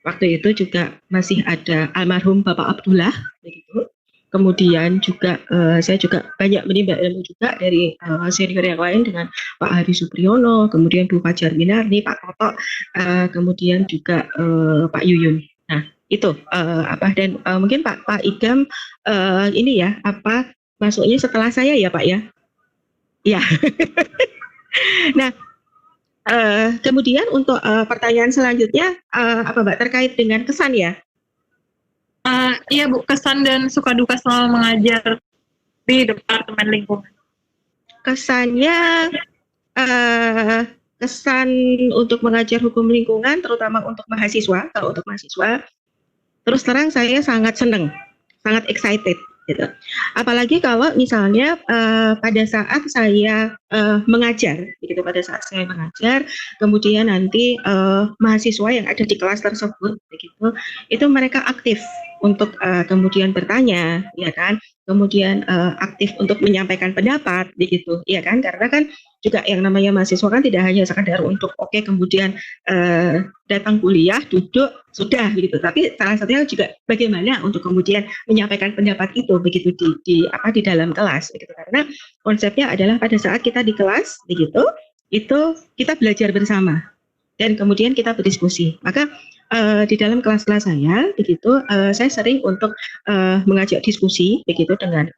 Waktu itu juga masih ada almarhum Bapak Abdullah begitu. Kemudian juga saya juga banyak menimba ilmu juga dari senior yang lain dengan Pak Hari Supriyono, kemudian Bu Fajar Minarni, Pak Toto, kemudian juga Pak Yuyun. Nah, itu dan mungkin Pak Igam ini ya masuknya setelah saya ya Pak ya. Ya. Nah, kemudian untuk pertanyaan selanjutnya Mbak terkait dengan kesan ya? Iya Bu, kesan dan suka duka selama mengajar di Departemen Lingkungan. Kesannya kesan untuk mengajar hukum lingkungan terutama untuk mahasiswa. Kalau untuk mahasiswa terus terang saya sangat senang, sangat excited gitu. Apalagi kalau misalnya pada saat saya mengajar, begitu pada saat saya mengajar, kemudian nanti mahasiswa yang ada di kelas tersebut, begitu, itu mereka aktif untuk kemudian bertanya, ya kan, kemudian aktif untuk menyampaikan pendapat, begitu, ya kan, karena kan juga yang namanya mahasiswa kan tidak hanya sekadar untuk kemudian datang kuliah, duduk, sudah begitu. Tapi salah satunya juga bagaimana untuk kemudian menyampaikan pendapat itu begitu di dalam kelas begitu. Karena konsepnya adalah pada saat kita di kelas begitu, itu kita belajar bersama dan kemudian kita berdiskusi. Maka di dalam kelas-kelas saya begitu saya sering untuk mengajak diskusi begitu dengan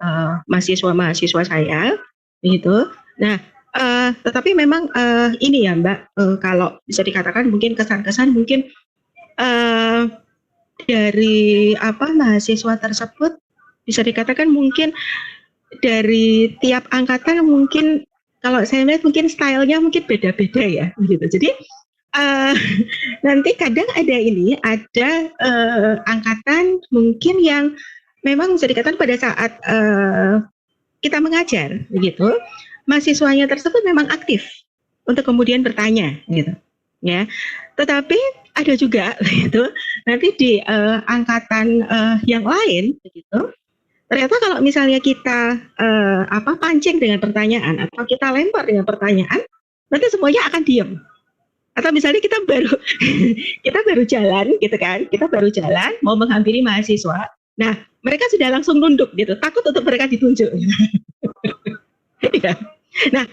mahasiswa-mahasiswa saya begitu. Nah, Tetapi memang ini ya Mbak, kalau bisa dikatakan mungkin kesan-kesan mungkin dari mahasiswa tersebut bisa dikatakan mungkin dari tiap angkatan mungkin kalau saya lihat mungkin stylenya mungkin beda-beda ya gitu. Jadi nanti kadang ada angkatan mungkin yang memang bisa dikatakan pada saat kita mengajar begitu, mahasiswanya tersebut memang aktif untuk kemudian bertanya gitu ya. Tetapi ada juga gitu nanti di angkatan yang lain begitu. Ternyata kalau misalnya kita pancing dengan pertanyaan atau kita lempar dengan pertanyaan, nanti semuanya akan diam. Atau misalnya kita baru jalan gitu kan, kita baru jalan mau menghampiri mahasiswa. Nah, mereka sudah langsung nunduk gitu, takut untuk mereka ditunjuk. Ya. Nah,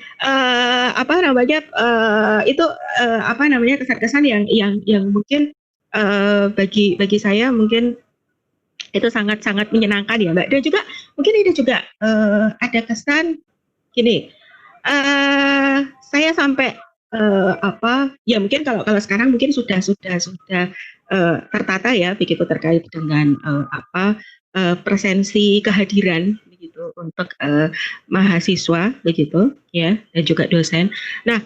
itu kesan-kesan yang mungkin bagi saya mungkin itu sangat-sangat menyenangkan ya Mbak. Dan juga mungkin ini juga ada kesan gini, saya sampai ya mungkin kalau sekarang mungkin sudah tertata ya begitu terkait dengan presensi kehadiran begitu untuk mahasiswa begitu ya dan juga dosen. Nah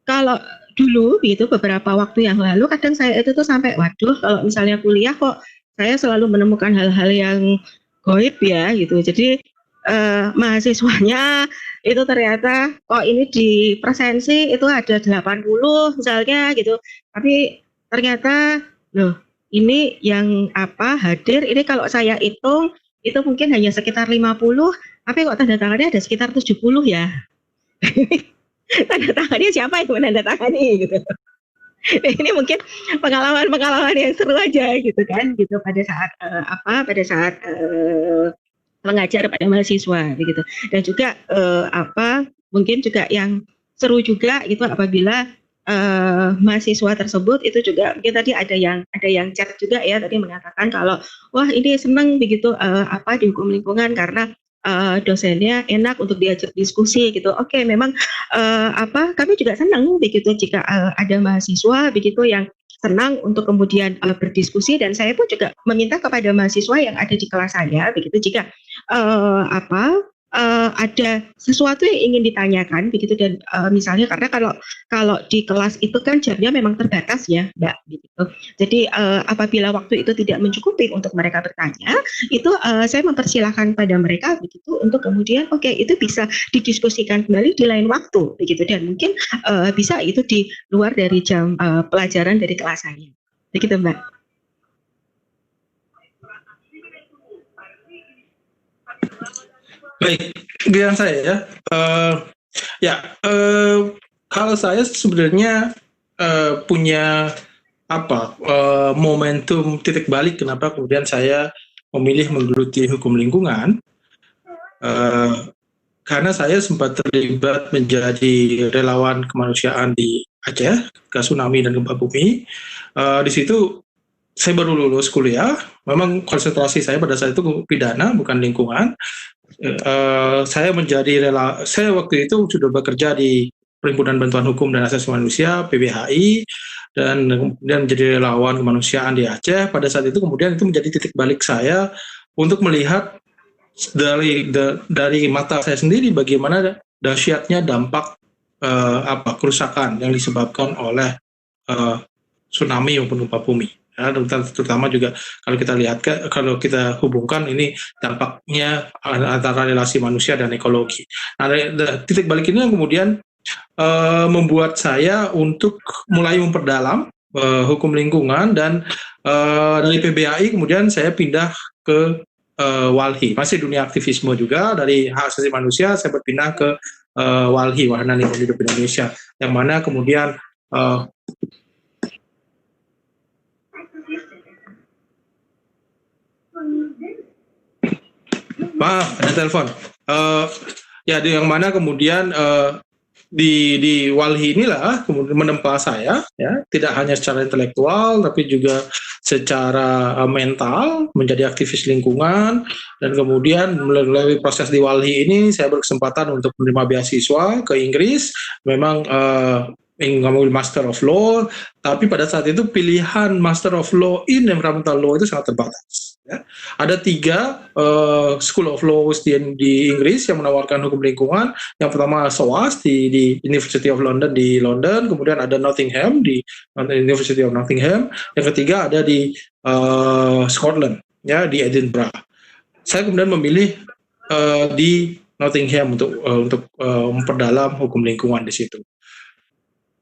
kalau dulu begitu beberapa waktu yang lalu kadang saya itu tuh sampai waduh kalau misalnya kuliah kok saya selalu menemukan hal-hal yang goib ya gitu. Jadi mahasiswanya itu ternyata kok ini di presensi itu ada 80 misalnya gitu. Tapi ternyata loh ini yang hadir ini kalau saya hitung itu mungkin hanya sekitar 50, tapi kok tanda tangannya ada sekitar 70 ya. Tanda tangannya siapa yang menandatangani gitu. Ini mungkin pengalaman yang seru aja gitu kan gitu pada saat mengajar pada mahasiswa begitu. Dan juga mungkin juga yang seru juga itu apabila mahasiswa tersebut itu juga mungkin tadi ada yang chat juga ya tadi mengatakan kalau wah ini senang begitu di hukum lingkungan karena dosennya enak untuk diajak diskusi gitu. Oke, memang kami juga senang begitu jika ada mahasiswa begitu yang senang untuk kemudian berdiskusi dan saya pun juga meminta kepada mahasiswa yang ada di kelas saya begitu jika ada sesuatu yang ingin ditanyakan begitu dan misalnya karena kalau di kelas itu kan jamnya memang terbatas ya Mbak gitu. Jadi apabila waktu itu tidak mencukupi untuk mereka bertanya, itu saya mempersilahkan pada mereka begitu untuk kemudian oke, itu bisa didiskusikan kembali di lain waktu begitu dan mungkin bisa itu di luar dari jam pelajaran dari kelas saya. Begitu Mbak. Baik, biar saya ya. Kalau saya sebenarnya punya momentum titik balik kenapa kemudian saya memilih menggeluti hukum lingkungan, karena saya sempat terlibat menjadi relawan kemanusiaan di Aceh, ke tsunami dan gempa bumi. Di situ saya baru lulus kuliah, memang konsentrasi saya pada saat itu pidana bukan lingkungan. Saya waktu itu sudah bekerja di Perhimpunan Bantuan Hukum dan Asasi Manusia (PBHI) dan kemudian menjadi relawan kemanusiaan di Aceh. Pada saat itu kemudian itu menjadi titik balik saya untuk melihat dari mata saya sendiri bagaimana dahsyatnya dampak kerusakan yang disebabkan oleh tsunami maupun gempa bumi. Ya, terutama juga kalau kita hubungkan ini dampaknya antara relasi manusia dan ekologi. Nah, titik balik ini yang kemudian membuat saya untuk mulai memperdalam hukum lingkungan dan dari PBHI kemudian saya pindah ke WALHI, masih dunia aktivisme juga. Dari hak asasi manusia saya berpindah ke WALHI, Wahana Lingkungan Hidup Indonesia, yang mana kemudian maaf, ada telepon. Yang mana kemudian di WALHI inilah kemudian menempa saya, ya, tidak hanya secara intelektual, tapi juga secara mental, menjadi aktivis lingkungan, dan kemudian melalui proses di Walhi ini saya berkesempatan untuk menerima beasiswa ke Inggris. Memang ingin mengambil Master of Law, tapi pada saat itu pilihan Master of Law in Environmental Law itu sangat terbatas. Ya. Ada 3 School of Law di Inggris yang menawarkan hukum lingkungan. Yang pertama SOAS di University of London di London, kemudian ada Nottingham di University of Nottingham, yang ketiga ada di Scotland, ya, di Edinburgh. Saya kemudian memilih di Nottingham untuk memperdalam hukum lingkungan di situ.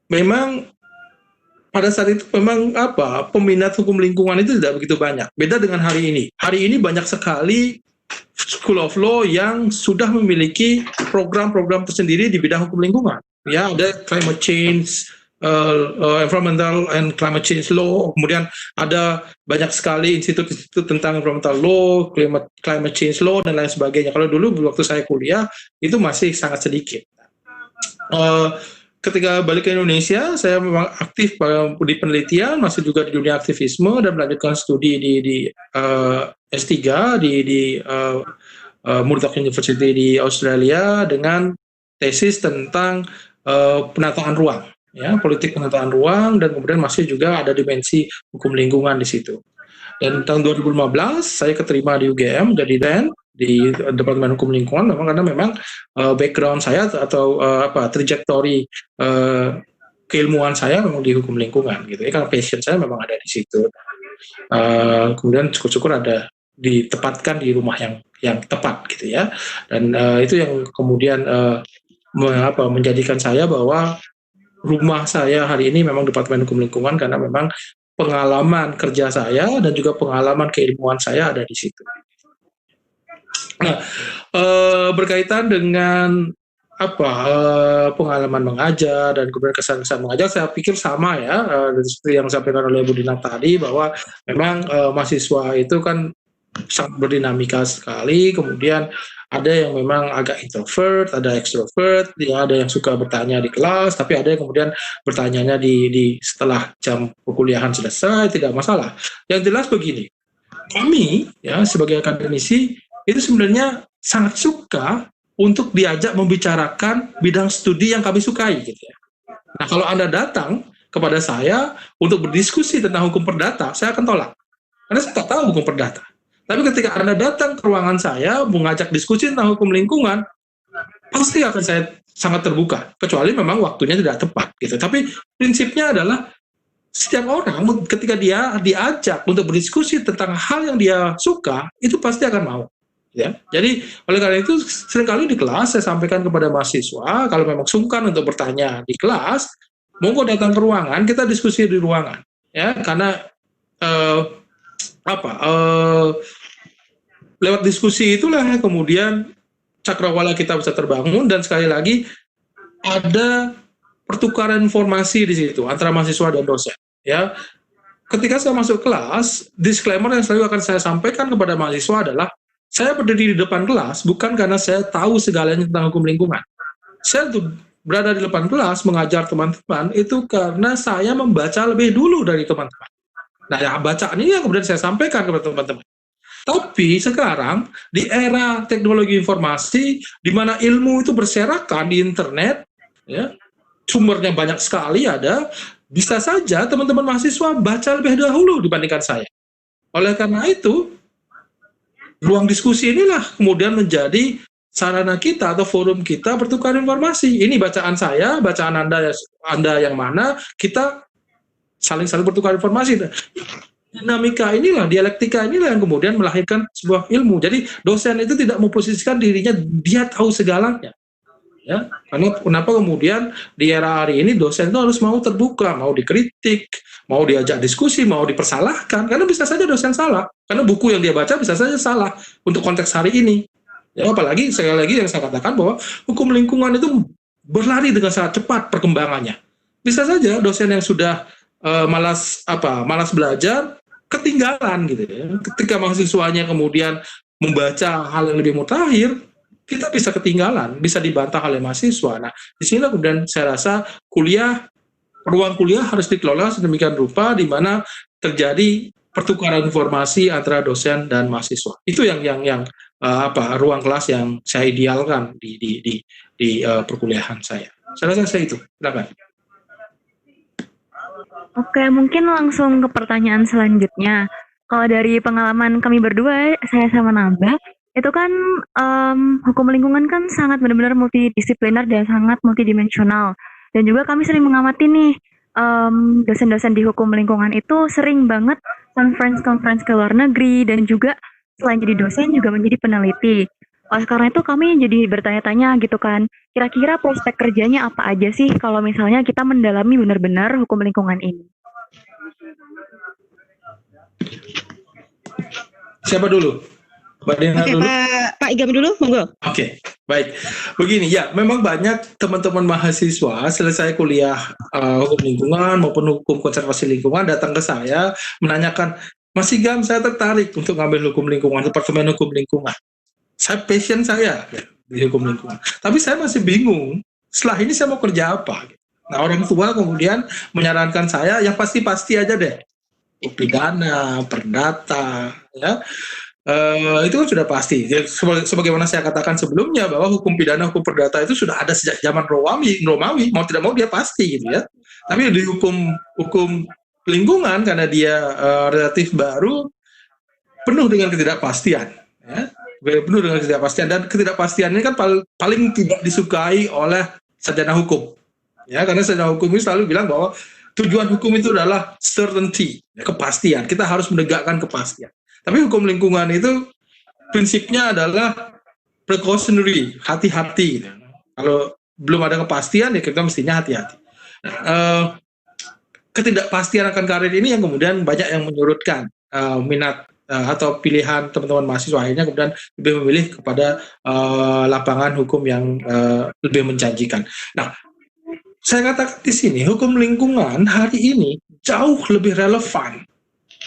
Memang pada saat itu memang peminat hukum lingkungan itu tidak begitu banyak. Beda dengan hari ini. Hari ini banyak sekali School of Law yang sudah memiliki program-program tersendiri di bidang hukum lingkungan. Ya, ada climate change, environmental and climate change law. Kemudian ada banyak sekali institut-institut tentang environmental law, climate change law dan lain sebagainya. Kalau dulu waktu saya kuliah itu masih sangat sedikit. Ketika balik ke Indonesia, saya memang aktif di penelitian, masih juga di dunia aktivisme, dan melanjutkan studi di S3 di Murdoch University di Australia dengan tesis tentang penataan ruang, ya, politik penataan ruang, dan kemudian masih juga ada dimensi hukum lingkungan di situ. Dan tahun 2015 saya keterima di UGM jadi DEN di Departemen Hukum Lingkungan, karena memang background saya atau trajektori keilmuan saya memang di hukum lingkungan gitu ya, karena passion saya memang ada di situ. Kemudian syukur-syukur ada ditempatkan di rumah yang tepat gitu ya, dan itu yang kemudian menjadikan saya bahwa rumah saya hari ini memang Departemen Hukum Lingkungan, karena memang pengalaman kerja saya dan juga pengalaman keilmuan saya ada di situ. Nah, berkaitan dengan pengalaman mengajar dan kemudian kesan-kesan mengajar, saya pikir sama ya, seperti yang disampaikan oleh Bu Dina tadi, bahwa memang mahasiswa itu kan sangat berdinamika sekali. Kemudian ada yang memang agak introvert, ada extrovert, ya, ada yang suka bertanya di kelas, tapi ada yang kemudian bertanyanya di setelah jam perkuliahan selesai, tidak masalah. Yang jelas begini, kami ya sebagai akademisi itu sebenarnya sangat suka untuk diajak membicarakan bidang studi yang kami sukai gitu ya. Nah, kalau Anda datang kepada saya untuk berdiskusi tentang hukum perdata, saya akan tolak. Karena saya tak tahu hukum perdata. Tapi ketika Anda datang ke ruangan saya mengajak diskusi tentang hukum lingkungan, pasti akan saya sangat terbuka, kecuali memang waktunya tidak tepat gitu. Tapi prinsipnya adalah setiap orang ketika dia diajak untuk berdiskusi tentang hal yang dia suka, itu pasti akan mau. Ya, jadi oleh karena itu seringkali di kelas saya sampaikan kepada mahasiswa, kalau memang sungkan untuk bertanya di kelas, monggo datang ke ruangan, kita diskusi di ruangan, ya, karena lewat diskusi itulah kemudian cakrawala kita bisa terbangun, dan sekali lagi ada pertukaran informasi di situ antara mahasiswa dan dosen. Ya, ketika saya masuk kelas, disclaimer yang selalu akan saya sampaikan kepada mahasiswa adalah, saya berdiri di depan kelas bukan karena saya tahu segalanya tentang hukum lingkungan. Saya tuh berada di depan kelas mengajar teman-teman itu karena saya membaca lebih dulu dari teman-teman. Nah, ya, bacaan ini yang kemudian saya sampaikan kepada teman-teman. Tapi sekarang di era teknologi informasi, di mana ilmu itu berserakan di internet, ya, sumbernya banyak sekali ada, bisa saja teman-teman mahasiswa baca lebih dahulu dibandingkan saya. Oleh karena itu, ruang diskusi inilah kemudian menjadi sarana kita atau forum kita bertukar informasi. Ini bacaan saya, bacaan Anda yang mana, kita saling bertukar informasi. Dinamika inilah, dialektika inilah yang kemudian melahirkan sebuah ilmu. Jadi dosen itu tidak memposisikan dirinya dia tahu segalanya. Ya, karena kenapa kemudian di era hari ini dosen itu harus mau terbuka, mau dikritik, mau diajak diskusi, mau dipersalahkan, karena bisa saja dosen salah, karena buku yang dia baca bisa saja salah untuk konteks hari ini. Ya, apalagi sekali lagi yang saya katakan bahwa hukum lingkungan itu berlari dengan sangat cepat perkembangannya. Bisa saja dosen yang sudah malas belajar ketinggalan gitu ya. Ketika mahasiswanya kemudian membaca hal yang lebih mutakhir, kita bisa ketinggalan, bisa dibantah oleh mahasiswa. Nah, di sini kemudian saya rasa ruang kuliah harus dikelola sedemikian rupa di mana terjadi pertukaran informasi antara dosen dan mahasiswa. Itu yang ruang kelas yang saya idealkan di perkuliahan saya. Saya rasa itu. Silakan. Oke, mungkin langsung ke pertanyaan selanjutnya. Kalau dari pengalaman kami berdua, saya sama Naba, itu kan hukum lingkungan kan sangat benar-benar multidisipliner dan sangat multidimensional. Dan juga kami sering mengamati nih, dosen-dosen di hukum lingkungan itu sering banget conference ke luar negeri, dan juga selain jadi dosen juga menjadi peneliti. Oleh karena itu kami jadi bertanya-tanya gitu kan, kira-kira prospek kerjanya apa aja sih kalau misalnya kita mendalami benar-benar hukum lingkungan ini? Siapa dulu? Mbak Dina dulu? Pak Igam dulu, monggo. Oke, baik. Begini ya, memang banyak teman-teman mahasiswa selesai kuliah hukum lingkungan maupun hukum konservasi lingkungan datang ke saya menanyakan, Mas Igam, saya tertarik untuk ngambil hukum lingkungan, departemen hukum lingkungan. Passion saya di hukum lingkungan. Tapi saya masih bingung, setelah ini saya mau kerja apa? Nah, orang tua kemudian menyarankan saya, yang pasti-pasti aja deh. Pidana, perdata, ya. Itu kan sudah pasti. Sebagaimana saya katakan sebelumnya bahwa hukum pidana, hukum perdata itu sudah ada sejak zaman Romawi, mau tidak mau dia pasti gitu ya. Tapi di hukum lingkungan karena dia relatif baru, penuh dengan ketidakpastian. Ya. Penuh dengan ketidakpastian, dan ketidakpastian ini kan paling tidak disukai oleh sarjana hukum. Ya, karena sarjana hukum ini selalu bilang bahwa tujuan hukum itu adalah certainty, kepastian. Kita harus menegakkan kepastian. Tapi hukum lingkungan itu prinsipnya adalah precautionary, hati-hati. Kalau belum ada kepastian, ya kita mestinya hati-hati. Ketidakpastian akan karir ini yang kemudian banyak yang menyurutkan minat atau pilihan teman-teman mahasiswa, akhirnya kemudian lebih memilih kepada lapangan hukum yang lebih menjanjikan. Nah, saya katakan di sini, hukum lingkungan hari ini jauh lebih relevan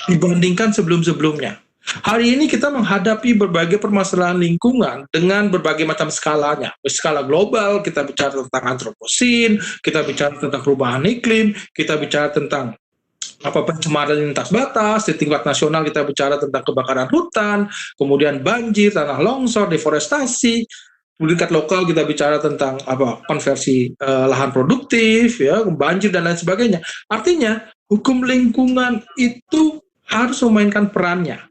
dibandingkan sebelum-sebelumnya. Hari ini kita menghadapi berbagai permasalahan lingkungan dengan berbagai macam skalanya. Skala global, kita bicara tentang antroposin, kita bicara tentang perubahan iklim, kita bicara tentang pencemaran lintas batas, di tingkat nasional kita bicara tentang kebakaran hutan, kemudian banjir, tanah longsor, deforestasi. Di tingkat lokal kita bicara tentang konversi lahan produktif, ya, banjir dan lain sebagainya. Artinya hukum lingkungan itu harus memainkan perannya.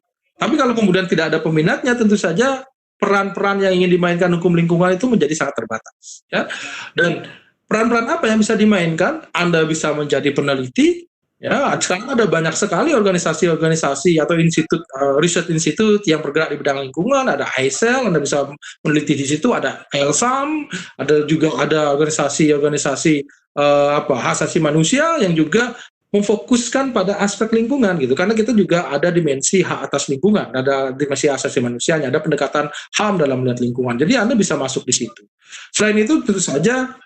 Tapi kalau kemudian tidak ada peminatnya, tentu saja peran-peran yang ingin dimainkan hukum lingkungan itu menjadi sangat terbatas. Ya. Dan peran-peran apa yang bisa dimainkan? Anda bisa menjadi peneliti. Ya, sekarang ada banyak sekali organisasi-organisasi atau institut, riset institut yang bergerak di bidang lingkungan. Ada ICEL, Anda bisa meneliti di situ. Ada ELSAM, ada organisasi-organisasi hak asasi manusia yang juga memfokuskan pada aspek lingkungan gitu, karena kita juga ada dimensi hak atas lingkungan, ada dimensi hak asasi manusianya, ada pendekatan HAM dalam melihat lingkungan. Jadi Anda bisa masuk di situ. Selain itu tentu saja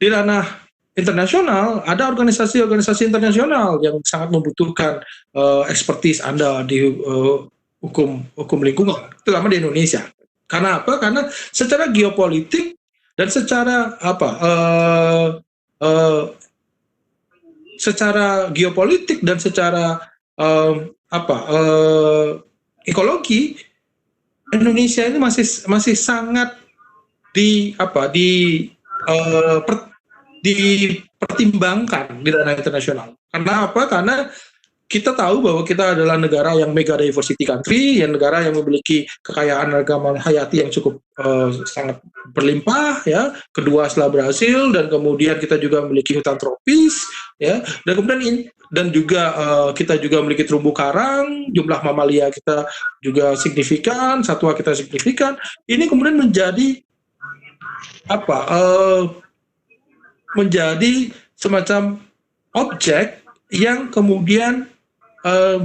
di ranah internasional ada organisasi-organisasi internasional yang sangat membutuhkan ekspertis Anda di hukum lingkungan, terutama di Indonesia. Karena apa? Karena secara geopolitik dan secara secara geopolitik dan secara ekologi, Indonesia ini masih sangat dipertimbangkan di ranah internasional. Karena apa? Karena kita tahu bahwa kita adalah negara yang mega diversity country, yang negara yang memiliki kekayaan ragam hayati yang cukup sangat berlimpah, ya. Kedua setelah Brasil, dan kemudian kita juga memiliki hutan tropis, ya. Dan kemudian kita juga memiliki terumbu karang, jumlah mamalia kita juga signifikan, satwa kita signifikan. Ini kemudian menjadi menjadi semacam objek yang kemudian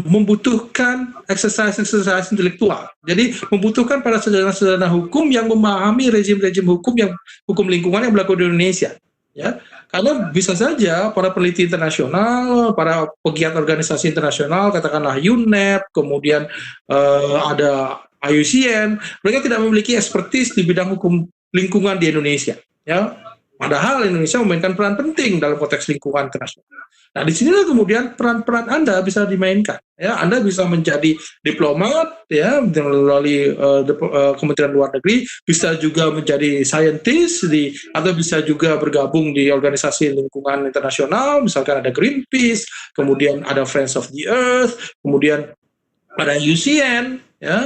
membutuhkan exercise intelektual. Jadi membutuhkan para sarjana-sarjana hukum yang memahami rezim-rezim hukum lingkungan yang berlaku di Indonesia. Ya, karena bisa saja para peneliti internasional, para pegiat organisasi internasional, katakanlah UNEP, kemudian ada IUCN, mereka tidak memiliki expertise di bidang hukum lingkungan di Indonesia. Ya, Padahal Indonesia memainkan peran penting dalam konteks lingkungan internasional. Nah, di sinilah kemudian peran-peran Anda bisa dimainkan. Ya, Anda bisa menjadi diplomat, ya, melalui Kementerian Luar Negeri, bisa juga menjadi scientist atau bisa juga bergabung di organisasi lingkungan internasional, misalkan ada Greenpeace, kemudian ada Friends of the Earth, kemudian ada UCN, ya,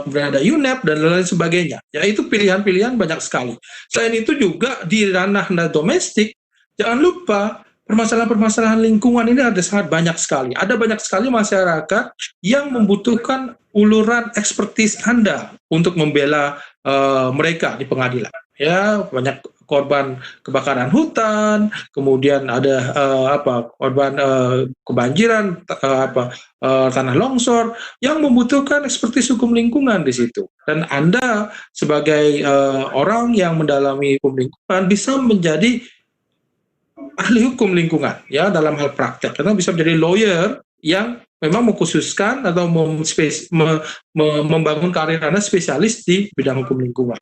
kemudian ada UNEP dan lain sebagainya. Ya, itu pilihan-pilihan banyak sekali. Selain itu juga di ranah domestik, jangan lupa permasalahan-permasalahan lingkungan ini ada sangat banyak sekali. Ada banyak sekali masyarakat yang membutuhkan uluran ekspertis Anda untuk membela mereka di pengadilan. Ya, banyak korban kebakaran hutan, kemudian ada korban kebanjiran, tanah longsor yang membutuhkan ekspertis hukum lingkungan di situ. Dan Anda sebagai orang yang mendalami hukum lingkungan bisa menjadi ahli hukum lingkungan, ya, dalam hal praktek, karena bisa menjadi lawyer yang memang mengkhususkan atau membangun karir Anda spesialis di bidang hukum lingkungan.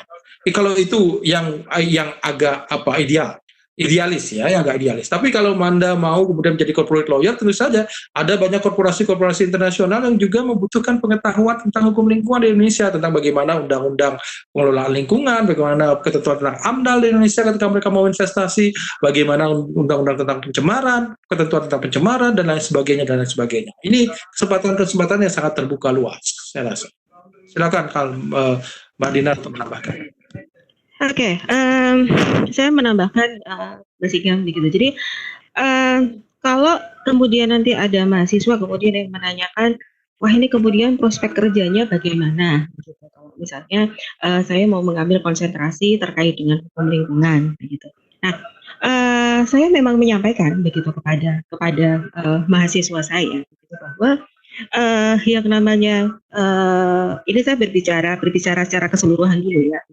Kalau itu yang agak idealis, ya, yang agak idealis. Tapi kalau Anda mau kemudian menjadi corporate lawyer, tentu saja ada banyak korporasi-korporasi internasional yang juga membutuhkan pengetahuan tentang hukum lingkungan di Indonesia, tentang bagaimana undang-undang pengelolaan lingkungan, bagaimana ketentuan tentang AMDAL di Indonesia ketika mereka mau investasi, bagaimana undang-undang tentang pencemaran, ketentuan tentang pencemaran, dan lain sebagainya, dan lain sebagainya. Ini kesempatan-kesempatan yang sangat terbuka luas, saya rasa. Silakan Mbak Dinar untuk menambahkan. Oke, saya menambahkan Mas begitu. Jadi kalau kemudian nanti ada mahasiswa kemudian yang menanyakan, wah ini kemudian prospek kerjanya bagaimana? Gitu. Kalau misalnya saya mau mengambil konsentrasi terkait dengan hukum lingkungan, begitu. Nah, saya memang menyampaikan begitu kepada mahasiswa saya, begitu, bahwa yang namanya ini saya berbicara secara keseluruhan dulu, ya.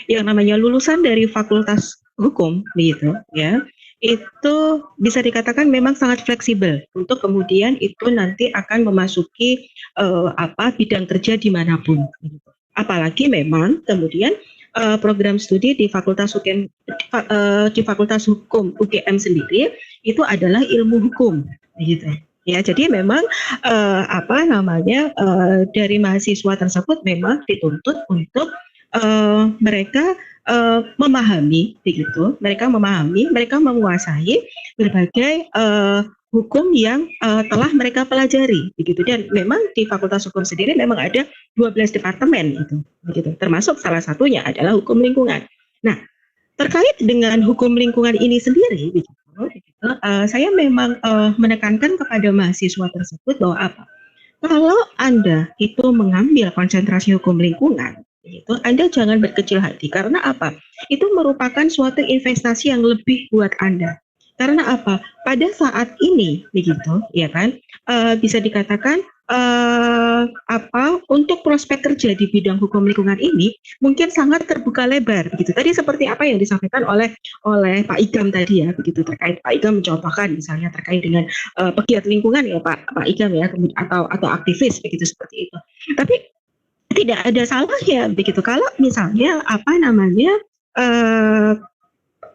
Yang namanya lulusan dari Fakultas Hukum, begitu, ya, itu bisa dikatakan memang sangat fleksibel untuk kemudian itu nanti akan memasuki bidang kerja dimanapun, begitu. Apalagi memang kemudian program studi di Fakultas Hukum UGM sendiri itu adalah ilmu hukum, begitu. Ya, jadi memang dari mahasiswa tersebut memang dituntut untuk mereka memahami, begitu. Mereka menguasai berbagai hukum yang telah mereka pelajari, begitu. Dan memang di Fakultas Hukum sendiri memang ada 12 departemen itu, begitu. Termasuk salah satunya adalah hukum lingkungan. Nah, terkait dengan hukum lingkungan ini sendiri, begitu, saya memang menekankan kepada mahasiswa tersebut bahwa kalau Anda itu mengambil konsentrasi hukum lingkungan, itu Anda jangan berkecil hati. Karena itu merupakan suatu investasi yang lebih buat Anda. Karena pada saat ini, begitu, ya kan, bisa dikatakan untuk prospek kerja di bidang hukum lingkungan ini mungkin sangat terbuka lebar, begitu. Tadi seperti apa yang disampaikan oleh Pak Igam tadi, ya, begitu, terkait Pak Igam mencontohkan misalnya terkait dengan pegiat lingkungan, ya, Pak Igam, ya, atau aktivis, begitu, seperti itu. Tapi tidak ada salahnya, begitu, kalau misalnya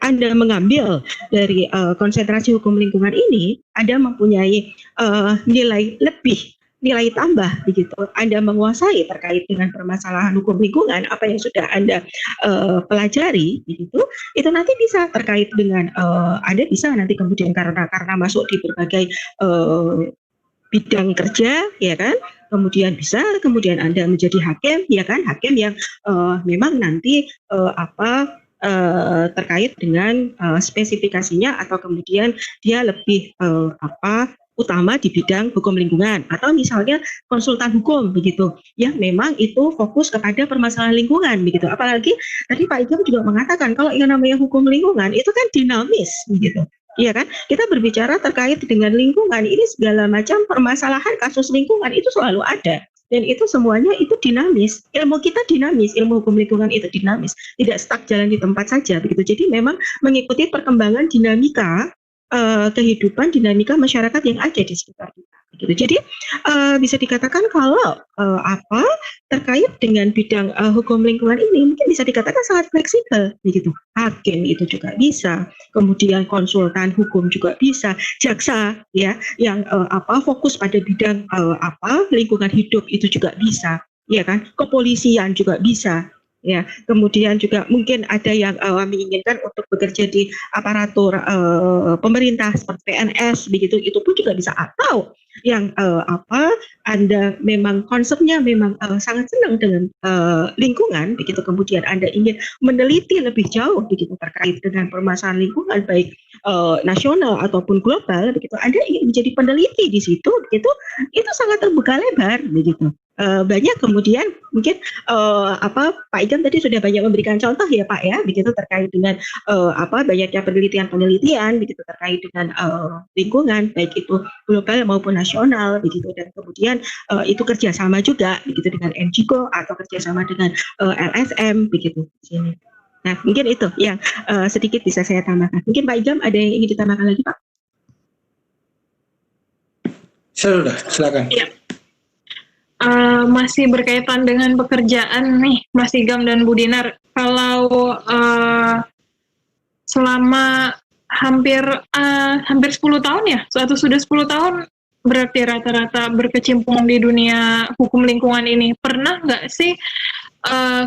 Anda mengambil dari konsentrasi hukum lingkungan ini, Anda mempunyai nilai tambah, begitu. Anda menguasai terkait dengan permasalahan hukum lingkungan, apa yang sudah Anda pelajari, begitu, itu nanti bisa terkait dengan Anda bisa nanti kemudian karena masuk di berbagai bidang kerja, ya kan, kemudian Anda menjadi hakim, ya kan, hakim yang memang nanti terkait dengan spesifikasinya atau kemudian dia lebih utama di bidang hukum lingkungan, atau misalnya konsultan hukum, begitu, yang memang itu fokus kepada permasalahan lingkungan, begitu. Apalagi tadi Pak Igam juga mengatakan kalau yang namanya hukum lingkungan itu kan dinamis, begitu. Iya kan? Kita berbicara terkait dengan lingkungan, ini segala macam permasalahan kasus lingkungan itu selalu ada. Dan itu semuanya itu dinamis. Ilmu kita dinamis, ilmu hukum lingkungan itu dinamis. Tidak stuck jalan di tempat saja, begitu. Jadi memang mengikuti perkembangan dinamika kehidupan, dinamika masyarakat yang ada di sekitar kita. Gitu. Jadi bisa dikatakan kalau terkait dengan bidang hukum lingkungan ini mungkin bisa dikatakan sangat fleksibel, begitu. Hakim itu juga bisa, kemudian konsultan hukum juga bisa, jaksa ya yang fokus pada bidang lingkungan hidup itu juga bisa, ya kan? Kepolisian juga bisa. Ya, kemudian juga mungkin ada yang menginginkan untuk bekerja di aparatur pemerintah seperti PNS begitu, itu pun juga bisa. Atau yang Anda memang konsepnya memang sangat senang dengan lingkungan begitu, kemudian Anda ingin meneliti lebih jauh begitu terkait dengan permasalahan lingkungan baik nasional ataupun global begitu, Anda ingin menjadi peneliti di situ begitu, itu sangat terbuka lebar begitu. Banyak kemudian mungkin Pak Igam tadi sudah banyak memberikan contoh ya Pak ya begitu terkait dengan banyaknya penelitian begitu terkait dengan lingkungan baik itu global maupun nasional begitu, dan kemudian itu kerjasama juga begitu dengan NGO atau kerjasama dengan LSM begitu di sini. Nah mungkin itu yang sedikit bisa saya tambahkan. Mungkin Pak Igam ada yang ingin ditambahkan lagi Pak? Sudah, silakan. Ya. Masih berkaitan dengan pekerjaan nih Mas Igam dan Bu Dinar. Kalau selama hampir 10 tahun ya, atau sudah 10 tahun berarti rata-rata berkecimpung di dunia hukum lingkungan ini, pernah nggak sih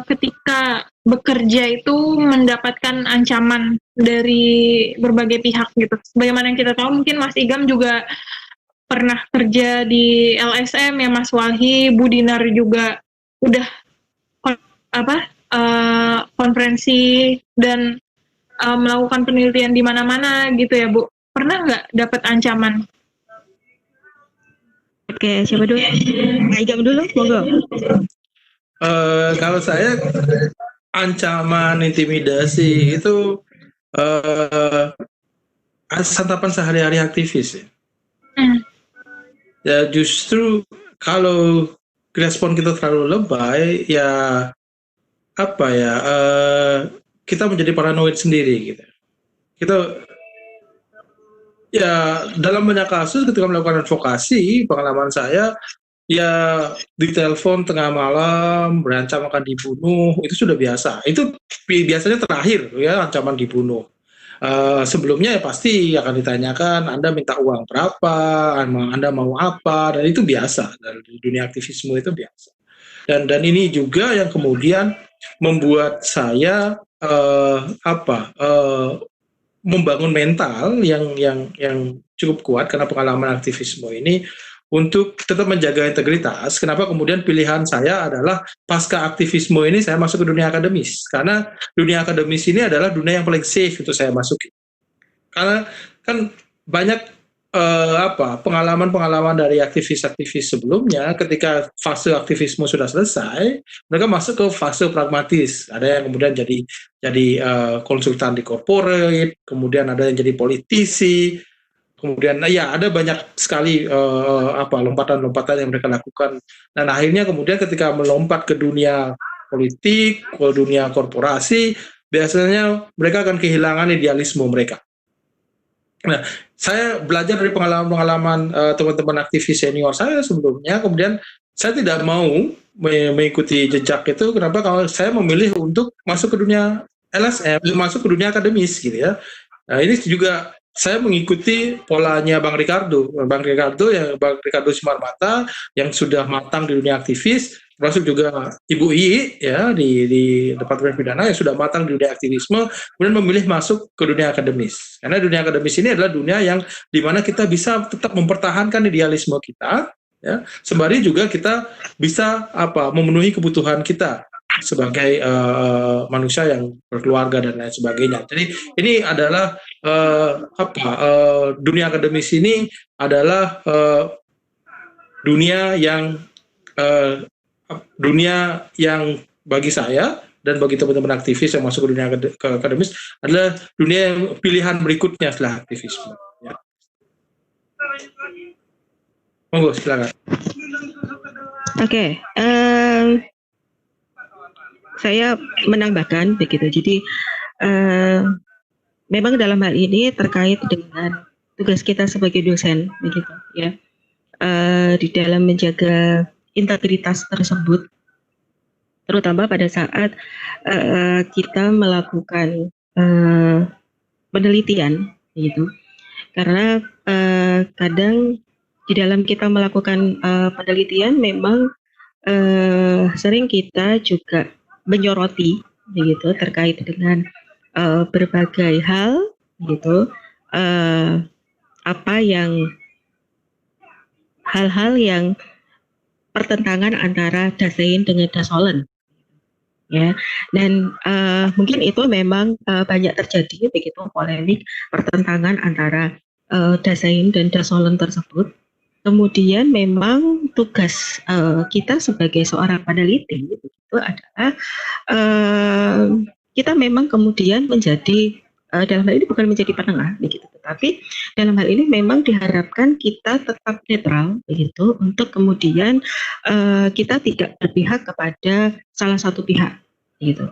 ketika bekerja itu mendapatkan ancaman dari berbagai pihak gitu? Sebagaimana yang kita tahu, mungkin Mas Igam juga pernah kerja di LSM ya Mas Walhi, Bu Dinar juga udah konferensi dan melakukan penelitian di mana-mana gitu ya Bu. Pernah nggak dapat ancaman? Oke, siapa dulu? Pak Igam dulu, monggo. Kalau saya ancaman intimidasi itu santapan sehari-hari aktivis ya. Ya justru kalau respon kita terlalu lebay ya kita menjadi paranoid sendiri gitu. Kita ya dalam banyak kasus ketika melakukan advokasi, pengalaman saya ya ditelepon tengah malam berancam akan dibunuh, itu sudah biasa. Itu biasanya terakhir ya ancaman dibunuh. Sebelumnya ya pasti akan ditanyakan Anda minta uang berapa, Anda mau apa, dan itu biasa dari dunia aktivisme, itu biasa. Dan ini juga yang kemudian membuat saya membangun mental yang cukup kuat karena pengalaman aktivisme ini untuk tetap menjaga integritas. Kenapa kemudian pilihan saya adalah pasca aktivisme ini saya masuk ke dunia akademis, karena dunia akademis ini adalah dunia yang paling safe untuk saya masuki. Karena kan banyak pengalaman-pengalaman dari aktivis-aktivis sebelumnya, ketika fase aktivisme sudah selesai, mereka masuk ke fase pragmatis. Ada yang kemudian jadi konsultan di corporate, kemudian ada yang jadi politisi. Kemudian ya ada banyak sekali lompatan-lompatan yang mereka lakukan. Dan akhirnya kemudian ketika melompat ke dunia politik, ke dunia korporasi, biasanya mereka akan kehilangan idealisme mereka. Nah, saya belajar dari pengalaman-pengalaman teman-teman aktivis senior saya sebelumnya, kemudian saya tidak mau mengikuti jejak itu. Kenapa? Kalau saya memilih untuk masuk ke dunia LSM, masuk ke dunia akademis gitu ya. Nah, ini juga saya mengikuti polanya Bang Ricardo Simarmata yang sudah matang di dunia aktivis, termasuk juga Ibu I ya di Departemen Pidana yang sudah matang di dunia aktivisme, kemudian memilih masuk ke dunia akademis. Karena dunia akademis ini adalah dunia yang dimana kita bisa tetap mempertahankan idealisme kita, ya, sembari juga kita bisa memenuhi kebutuhan kita sebagai manusia yang berkeluarga dan lain sebagainya. Jadi ini adalah dunia akademis ini adalah dunia yang bagi saya dan bagi teman-teman aktivis yang masuk ke dunia akademis adalah dunia yang pilihan berikutnya setelah aktivisme. Ya. Monggo silakan. Oke. Saya menambahkan begitu. Jadi memang dalam hal ini terkait dengan tugas kita sebagai dosen begitu ya. di dalam menjaga integritas tersebut, terutama pada saat kita melakukan penelitian gitu. Karena kadang di dalam kita melakukan penelitian memang sering kita juga menyoroti begitu terkait dengan berbagai hal gitu, hal-hal yang pertentangan antara Dasein dengan Dasolen, ya. Dan mungkin itu memang banyak terjadi begitu polemik pertentangan antara Dasein dan Dasolen tersebut. Kemudian memang tugas kita sebagai seorang peneliti itu adalah kita memang kemudian menjadi dalam hal ini bukan menjadi penengah begitu, tetapi dalam hal ini memang diharapkan kita tetap netral begitu untuk kemudian kita tidak berpihak kepada salah satu pihak gitu.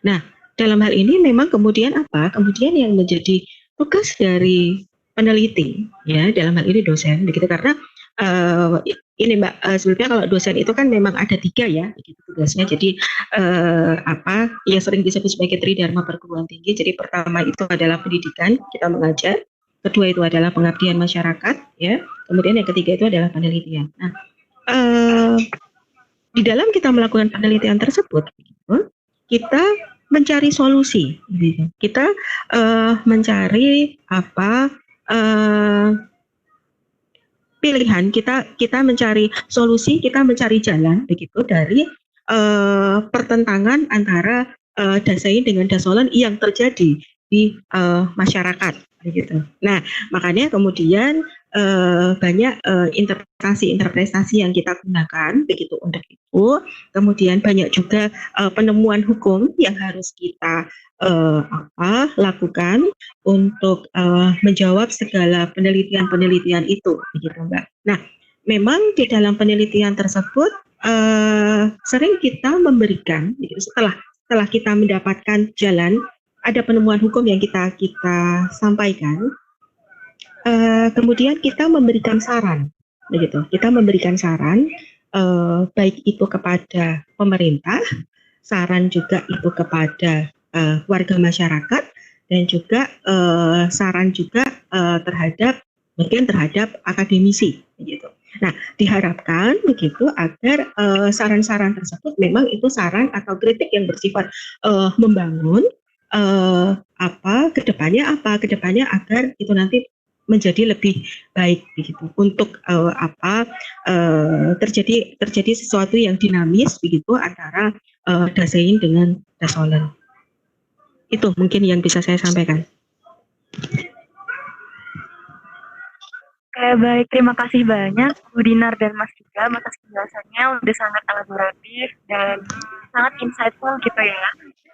Nah, dalam hal ini memang kemudian apa? Kemudian yang menjadi tugas dari peneliti ya dalam hal ini dosen begitu, karena ini Mbak, sebetulnya kalau dosen itu kan memang ada 3 ya begitu tugasnya. Jadi yang sering disebut sebagai tridharma perguruan tinggi. Jadi pertama itu adalah pendidikan, kita mengajar. Kedua itu adalah pengabdian masyarakat, ya. Kemudian yang ketiga itu adalah penelitian. Nah, di dalam kita melakukan penelitian tersebut, kita mencari solusi. Gitu. Kita mencari pilihan, kita mencari solusi, kita mencari jalan begitu dari pertentangan antara Dasein dengan Dasolen yang terjadi di masyarakat begitu. Nah, makanya kemudian banyak interpretasi yang kita gunakan begitu untuk itu. Kemudian banyak juga penemuan hukum yang harus kita lakukan untuk menjawab segala penelitian itu, begitu Mbak. Nah, memang di dalam penelitian tersebut sering kita memberikan, begitu, setelah kita mendapatkan jalan, ada penemuan hukum yang kita sampaikan, kemudian kita memberikan saran, begitu. Kita memberikan saran, baik itu kepada pemerintah, saran juga itu kepada warga masyarakat, dan juga saran juga terhadap akademisi, begitu. Nah, diharapkan begitu agar saran-saran tersebut memang itu saran atau kritik yang bersifat membangun. Kedepannya agar itu nanti menjadi lebih baik begitu untuk terjadi sesuatu yang dinamis begitu antara Dasein dengan Dasolen. Itu mungkin yang bisa saya sampaikan. Oke, baik. Terima kasih banyak Bu Dinar dan Mas Giga atas penjelasannya, udah sangat elaboratif dan sangat insightful gitu ya.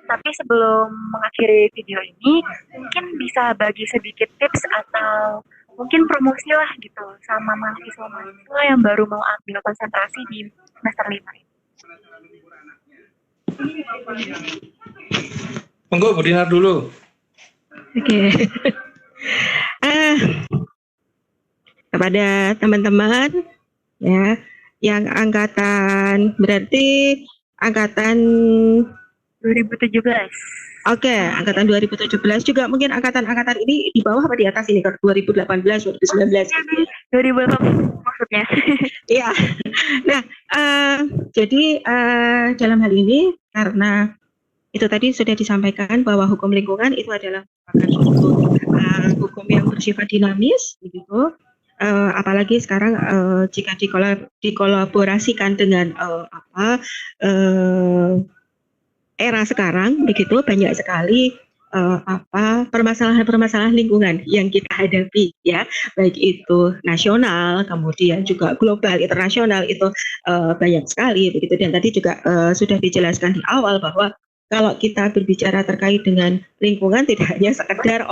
Tapi sebelum mengakhiri video ini, mungkin bisa bagi sedikit tips atau mungkin promosi lah gitu sama mahasiswa-mahasiswa yang baru mau ambil konsentrasi di semester 5 ini. Monggo Bu Dinar dulu. Oke. Kepada teman-teman ya yang angkatan 2017. Oke, angkatan 2017 juga mungkin angkatan ini di bawah apa di atas ini, 2018, 2019. 2018 maksudnya. Iya. Nah, jadi dalam hal ini karena itu tadi sudah disampaikan bahwa hukum lingkungan itu adalah hukum yang bersifat dinamis, begitu. Apalagi sekarang jika dikolaborasikan dengan era sekarang, begitu banyak sekali permasalahan lingkungan yang kita hadapi, ya, baik itu nasional, kemudian juga global, internasional, itu banyak sekali, begitu. Dan tadi juga sudah dijelaskan di awal bahwa kalau kita berbicara terkait dengan lingkungan tidak hanya sekedar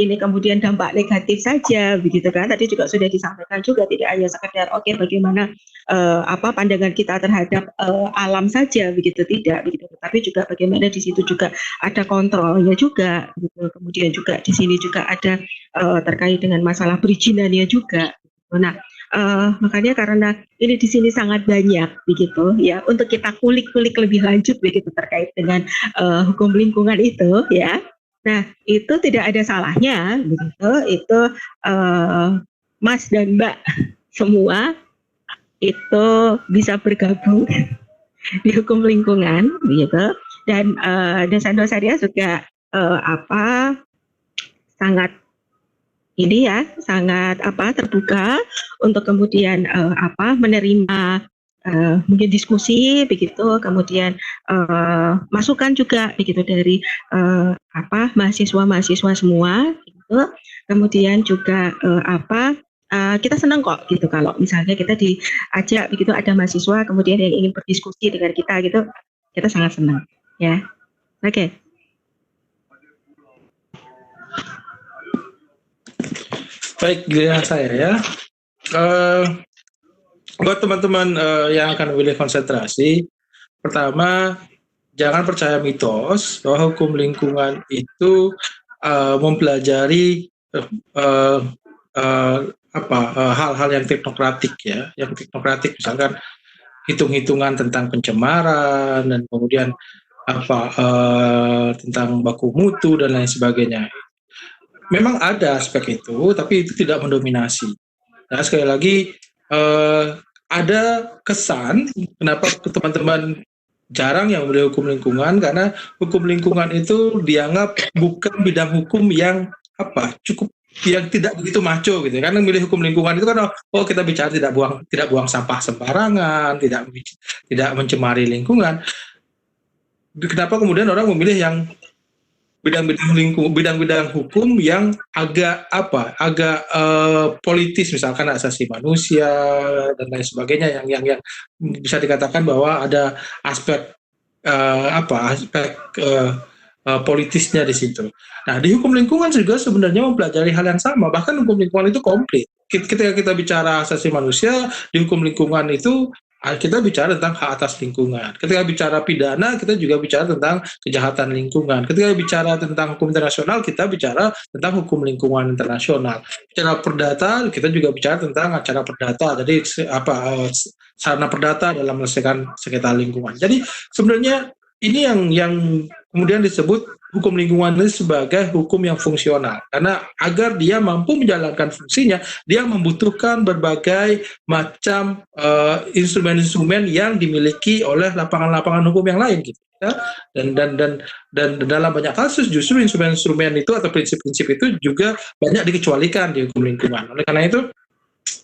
ini kemudian dampak negatif saja, begitu kan. Tadi juga sudah disampaikan juga tidak hanya sekedar bagaimana pandangan kita terhadap alam saja, begitu, tidak begitu. Tapi juga bagaimana di situ juga ada kontrolnya juga, begitu. Kemudian juga di sini juga ada terkait dengan masalah perizinannya juga. Nah, Makanya karena ini di sini sangat banyak begitu ya, untuk kita kulik-kulik lebih lanjut begitu terkait dengan hukum lingkungan itu ya. Nah, itu tidak ada salahnya begitu, itu Mas dan Mbak semua itu bisa bergabung di hukum lingkungan begitu, dan dosen-dosennya juga sangat ini ya, sangat terbuka untuk kemudian menerima mungkin diskusi begitu, kemudian masukan juga begitu dari mahasiswa semua gitu. Kemudian juga kita senang kok gitu kalau misalnya kita diajak begitu, ada mahasiswa kemudian yang ingin berdiskusi dengan kita gitu, kita sangat senang ya. Oke. Baik, giliran saya ya. Buat teman-teman yang akan memilih konsentrasi, pertama, jangan percaya mitos bahwa hukum lingkungan itu mempelajari hal-hal yang teknokratik ya, yang teknokratik, misalkan hitung-hitungan tentang pencemaran dan kemudian tentang baku mutu dan lain sebagainya. Memang ada aspek itu, tapi itu tidak mendominasi. Nah, sekali lagi ada kesan kenapa teman-teman jarang yang memilih hukum lingkungan, karena hukum lingkungan itu dianggap bukan bidang hukum yang cukup, yang tidak begitu maco gitu. Karena memilih hukum lingkungan itu kan kita bicara tidak buang sampah sembarangan, tidak mencemari lingkungan. Kenapa kemudian orang memilih yang bidang-bidang hukum yang agak politis, misalkan asasi manusia dan lain sebagainya, yang bisa dikatakan bahwa ada aspek politisnya di situ. Nah, di hukum lingkungan juga sebenarnya mempelajari hal yang sama, bahkan hukum lingkungan itu komplit. Ketika kita bicara asasi manusia, di hukum lingkungan itu kita bicara tentang hak atas lingkungan. Ketika bicara pidana, kita juga bicara tentang kejahatan lingkungan. Ketika bicara tentang hukum internasional, kita bicara tentang hukum lingkungan internasional. Bicara perdata, kita juga bicara tentang acara perdata. Jadi sarana perdata dalam menyelesaikan sengketa lingkungan. Jadi sebenarnya ini yang kemudian disebut hukum lingkungan itu sebagai hukum yang fungsional, karena agar dia mampu menjalankan fungsinya, dia membutuhkan berbagai macam instrumen-instrumen yang dimiliki oleh lapangan-lapangan hukum yang lain gitu ya. Dan dalam banyak kasus justru instrumen-instrumen itu atau prinsip-prinsip itu juga banyak dikecualikan di hukum lingkungan. Oleh karena itu,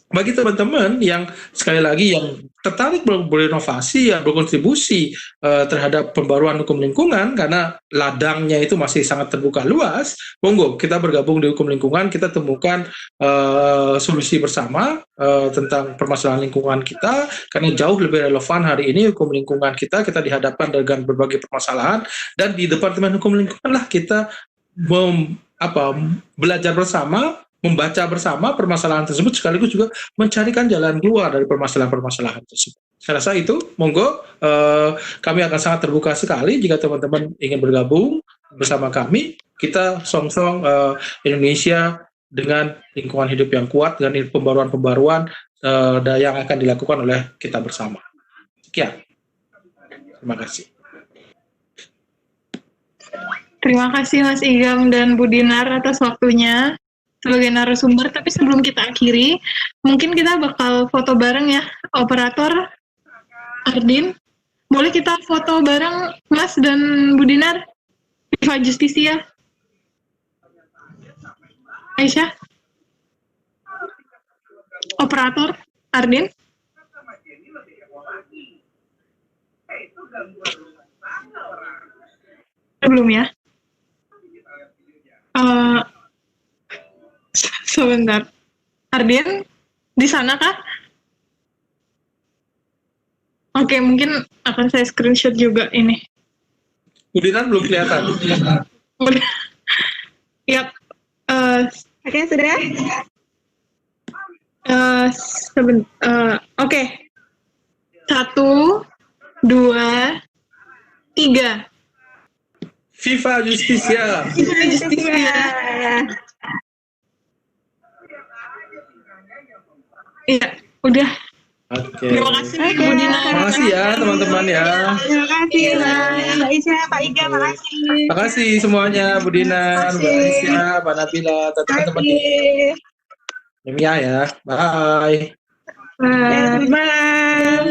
bagi teman-teman yang sekali lagi yang tertarik berinovasi, yang berkontribusi terhadap pembaruan hukum lingkungan, karena ladangnya itu masih sangat terbuka luas, monggo kita bergabung di hukum lingkungan, kita temukan solusi bersama tentang permasalahan lingkungan kita, karena jauh lebih relevan hari ini hukum lingkungan kita dihadapkan dengan berbagai permasalahan, dan di Departemen Hukum Lingkungan lah kita belajar bersama, membaca bersama permasalahan tersebut, sekaligus juga mencarikan jalan keluar dari permasalahan-permasalahan tersebut. Saya rasa itu, monggo, kami akan sangat terbuka sekali jika teman-teman ingin bergabung bersama kami. Kita song-song Indonesia dengan lingkungan hidup yang kuat, dengan pembaruan-pembaruan yang akan dilakukan oleh kita bersama. Sekian. Terima kasih. Terima kasih Mas Igam dan Bu Dinar atas waktunya sebagai narasumber. Tapi sebelum kita akhiri, mungkin kita bakal foto bareng ya, operator Ardin. Boleh kita foto bareng Mas dan Bu Dinar? Viva Justicia. Aisyah. Operator Ardin. Belum ya? Sebentar. Ardin, di sana kah? Oke, mungkin akan saya screenshot juga ini. Budinan belum kelihatan. Yap. Oke, sudah? Oke. 1, 2, 3. Viva Justicia. Viva Justicia. Iya, udah. Oke. Terima kasih Bu Dina. Terima kasih ya teman-teman ya. Terima kasih Mbak Isya, Pak Iga, makasih. Terima kasih semuanya, Bu Dina, Mbak Aisyah, Mbak Nabila, dan teman-teman di Mia ya. Bye. Bye. Selamat malam.